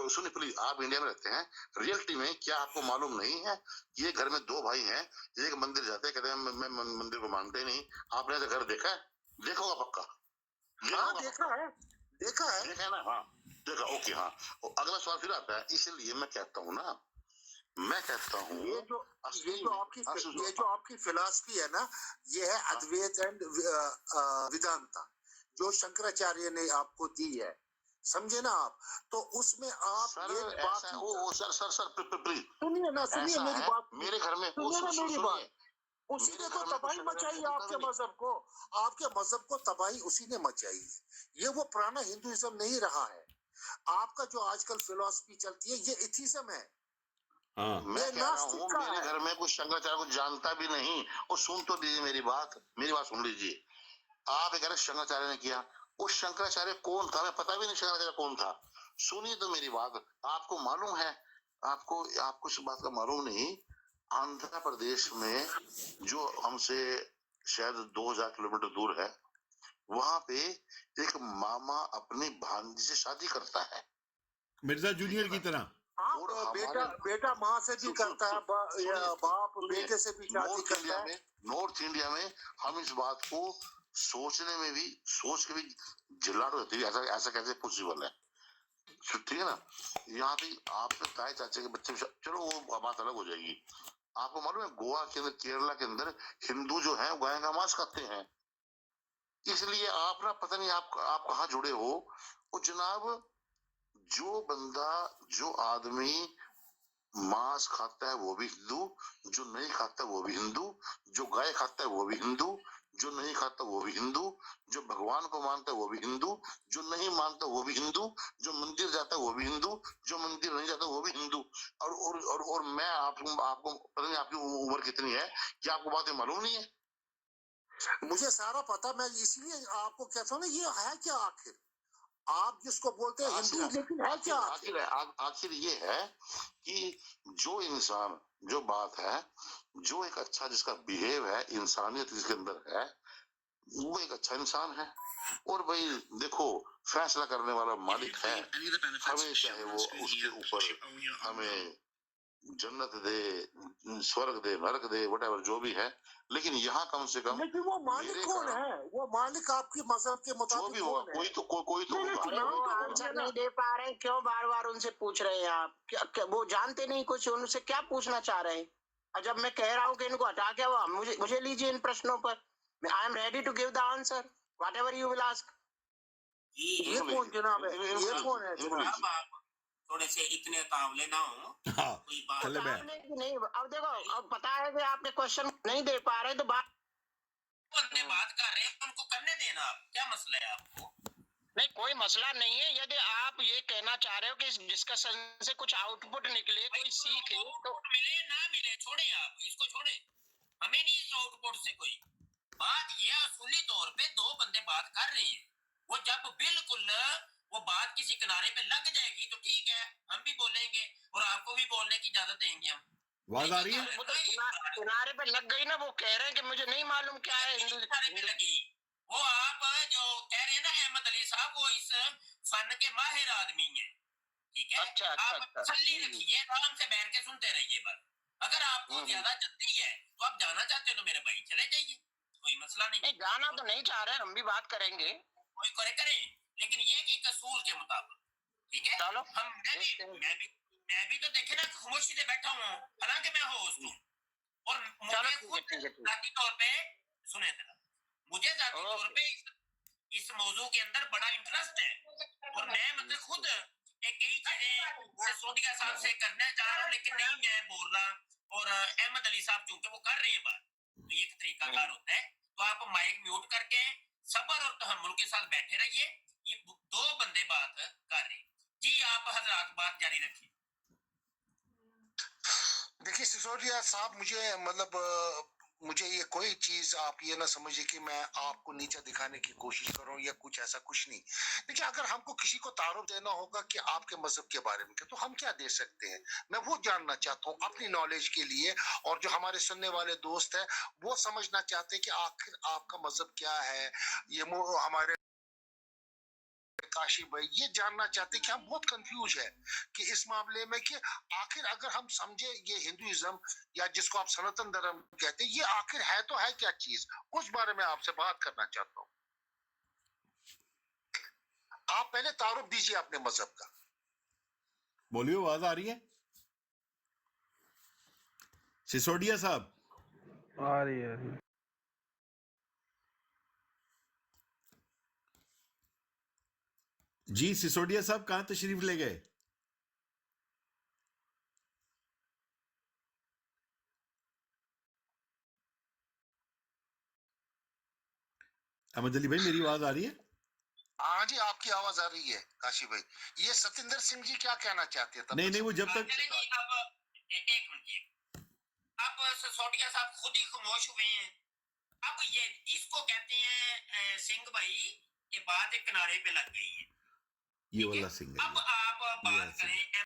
सुनिए प्लीज, आप इंडिया में रहते हैं, रियलिटी में क्या आपको मालूम नहीं है? ये घर में दो भाई हैं, एक मंदिर जाते हैं, कहते हैं मैं मंदिर को मानते नहीं। आपने तो घर देखा है? देखा होगा पक्का। हाँ देखा है ना? हाँ देखा, ओके। हाँ, अगला सवाल फिर आता है। इसलिए मैं कहता हूँ ना, ये जो आपकी फिलॉसफी है ना, ये है अद्वैत एंड वेदांता, जो शंकराचार्य ने आपको दी है, समझे ना आप? तो उसमें आप ये बात सर प्लीज सुनिए ना, सुनिए मेरी बात। मेरे घर में मेरी बात, उसी ने तो तबाही मचाई आपके मजहब को, तबाही उसी ने मचाई है। ये वो पुराना हिंदुइज्म नहीं रहा है। आपका जो आजकल फिलॉसफी चलती है, ये एथिज्म है। हाँ। मैं कह रहा हूँ मेरे घर में कुछ शंकराचार्य को जानता भी नहीं। और सुन तो लीजिए मेरी बात सुन लीजिए। आप कह रहे शंकराचार्य ने किया, वो शंकराचार्य कौन था? मैं पता भी नहीं शंकराचार्य कौन था। सुनिए तो मेरी बात, आपको मालूम है, आपको इस बात का मालूम नहीं, आंध्र प्रदेश में जो हमसे शायद 2000 किलोमीटर दूर है, वहां पे एक मामा अपनी भांजी से शादी करता है, मिर्जा जूनियर की तरह। और बेटा माँ से भी करता है, बाप बेटे से भी शादी करता है। नॉर्थ इंडिया में हम इस बात को सोच के भी झिल्लाट होती है, ऐसा कैसे पॉसिबल है? ठीक है ना? यहाँ भी आपके ताए चाचे के बच्चे, चलो वो बात अलग हो जाएगी। आपको मालूम है गोवा के अंदर, केरला के अंदर हिंदू जो है गाय का मांस खाते हैं। इसलिए आप ना, पता नहीं आप कहाँ जुड़े हो। वो जनाब, जो आदमी मांस खाता है वो भी हिंदू, जो नहीं खाता वो भी हिंदू, जो गाय खाता है वो भी हिंदू, जो नहीं खाता वो भी हिंदू, जो भगवान को मानता है वो भी हिंदू, जो नहीं मानता वो भी हिंदू, जो मंदिर जाता है वो भी हिंदू, जो मंदिर नहीं जाता वो भी हिंदू। और मैं आपको पता नहीं आपकी उम्र कितनी है, क्या आपको बातें मालूम नहीं है? मुझे सारा पता, मैं इसीलिए आपको कहता हूँ ना, ये है क्या आखिर? आप जिसको बोलते हैं हिंदू, लेकिन है क्या आखिर ये है कि जो इंसान, जो बात है, जो एक अच्छा जिसका बिहेव है, इंसानियत जिसके अंदर है, वो एक अच्छा इंसान है। और भाई देखो, फैसला करने वाला मालिक है, हमें चाहे वो उसके ऊपर हमें जन्नत दे, स्वर्ग दे, नरक दे, वटेवर जो भी है, लेकिन यहाँ कम से कम, लेकिन वो मालिक कौन है? वो मालिक आपके मजहब के मुताबिक जो भी होगा, कोई तो अरे वो आंसर नहीं दे पा रहे हैं, क्यों बार बार उनसे पूछ रहे हैं आप? वो जानते नहीं कुछ, उनसे क्या पूछना चाह रहे हैं? और जब मैं कह रहा हूँ कि इनको हटा के वो मुझे लीजिए इन प्रश्नों पर, I am ready to give the answer whatever you will ask. ये कौन जनाब है? ये कौन है जनाब? थोड़े से इतने तावले ना हो, कोई बात नहीं। अब देखो, अब पता है कि आपके क्वेश्चन नहीं दे पा रहे, तो बात कर रहे हैं, उनको करने देना। आप क्या मसला है आपको? नहीं, कोई मसला नहीं है। यदि आप ये कहना चाह रहे हो कि इस डिस्कशन से कुछ आउटपुट निकले, कोई सीख है, तो मिले ना मिले, छोड़े आप इसको, छोड़े, हमें नहीं आउटपुट से कोई बात। ये असूली तौर पे दो बंदे बात कर रहे हैं, वो जब बिल्कुल वो बात किसी किनारे पे लग जाएगी तो ठीक है, हम भी बोलेंगे और आपको भी बोलने की इजाजत देंगे हम। आवाज आ रही है? वो तो किनारे पे लग गई ना, वो कह रहे हैं कि मुझे नहीं मालूम क्या है हिंदू लगी। वो आप जो कह रहे हैं ना अहमद अली साहब, वो इस फन के माहिर आदमी है, ठीक है? अच्छा, आप तसल्ली रखिए, आराम से बैठ के सुनते रहिए। बस अगर आपको ज्यादा जल्दी है तो आप जाना चाहते हो तो मेरे भाई चले जाइए, कोई मसला नहीं। जाना तो नहीं चाह रहे, हम भी बात करेंगे, कोई करे करे, लेकिन ये कि असूल के मुताबिक, ठीक है? चलो हम मैं भी तो देखे ना, खामोशी से बैठा हूँ, हालांकि मैं होस्ट हूँ और मुझे खुद जाती तौर पे सुने थे, मुझे जाती तौर पे इस मौजू के अंदर बड़ा इंटरेस्ट है और मैं मतलब खुद एक कई चीजें सिसोदिया साहब से करना चाह रहा हूँ, लेकिन नहीं मैं बोल रहा। और अहमद अली साहब चूंकि वो कर रहे हैं बात, तो ये एक तरीकाकार होता है, तो आप माइक म्यूट करके सब्र और तहम्मुल के साथ बैठे रहिए। ये दो बंदे बात कर रहे हैं जी, आप हजरात बात जारी रखिए। देखिए सिसोदिया साहब, मुझे ये कोई चीज आप ये ना समझिए कि मैं आपको नीचे दिखाने की कोशिश कर रहा हूँ या कुछ ऐसा, कुछ नहीं। देखिए, अगर हमको किसी को तारुफ देना होगा कि आपके मजहब के बारे में, तो हम क्या दे सकते हैं? मैं वो जानना चाहता हूँ अपनी नॉलेज के लिए, और जो हमारे सुनने वाले दोस्त हैं वो समझना चाहते हैं कि आखिर आपका मजहब क्या है। ये हमारे काशी भाई ये जानना चाहते कि हम बहुत कंफ्यूज है कि इस मामले में कि आखिर अगर हम समझे ये हिंदुइज्म या जिसको आप सनातन धर्म कहते हैं, ये आखिर है तो है क्या चीज, उस बारे में आपसे बात करना चाहता हूँ। आप पहले तारुफ दीजिए अपने मजहब का। बोलिए, आवाज आ रही है सिसोदिया साहब? आ रही है। जी सिसोदिया साहब कहाँ तशरीफ ले गए? अहमद अली भाई, मेरी आवाज आ रही है? हाँ जी, आपकी आवाज आ रही है काशी भाई। ये सतिंदर सिंह जी क्या कहना चाहते हैं? नहीं, वो जब तक एक मिनट, अब सिसोदिया साहब खुद ही खामोश हुए हैं। अब ये इसको कहते हैं सिंह भाई, ये बात एक किनारे पे लग गई है, ये वाला सिंह है। अब आप बात करें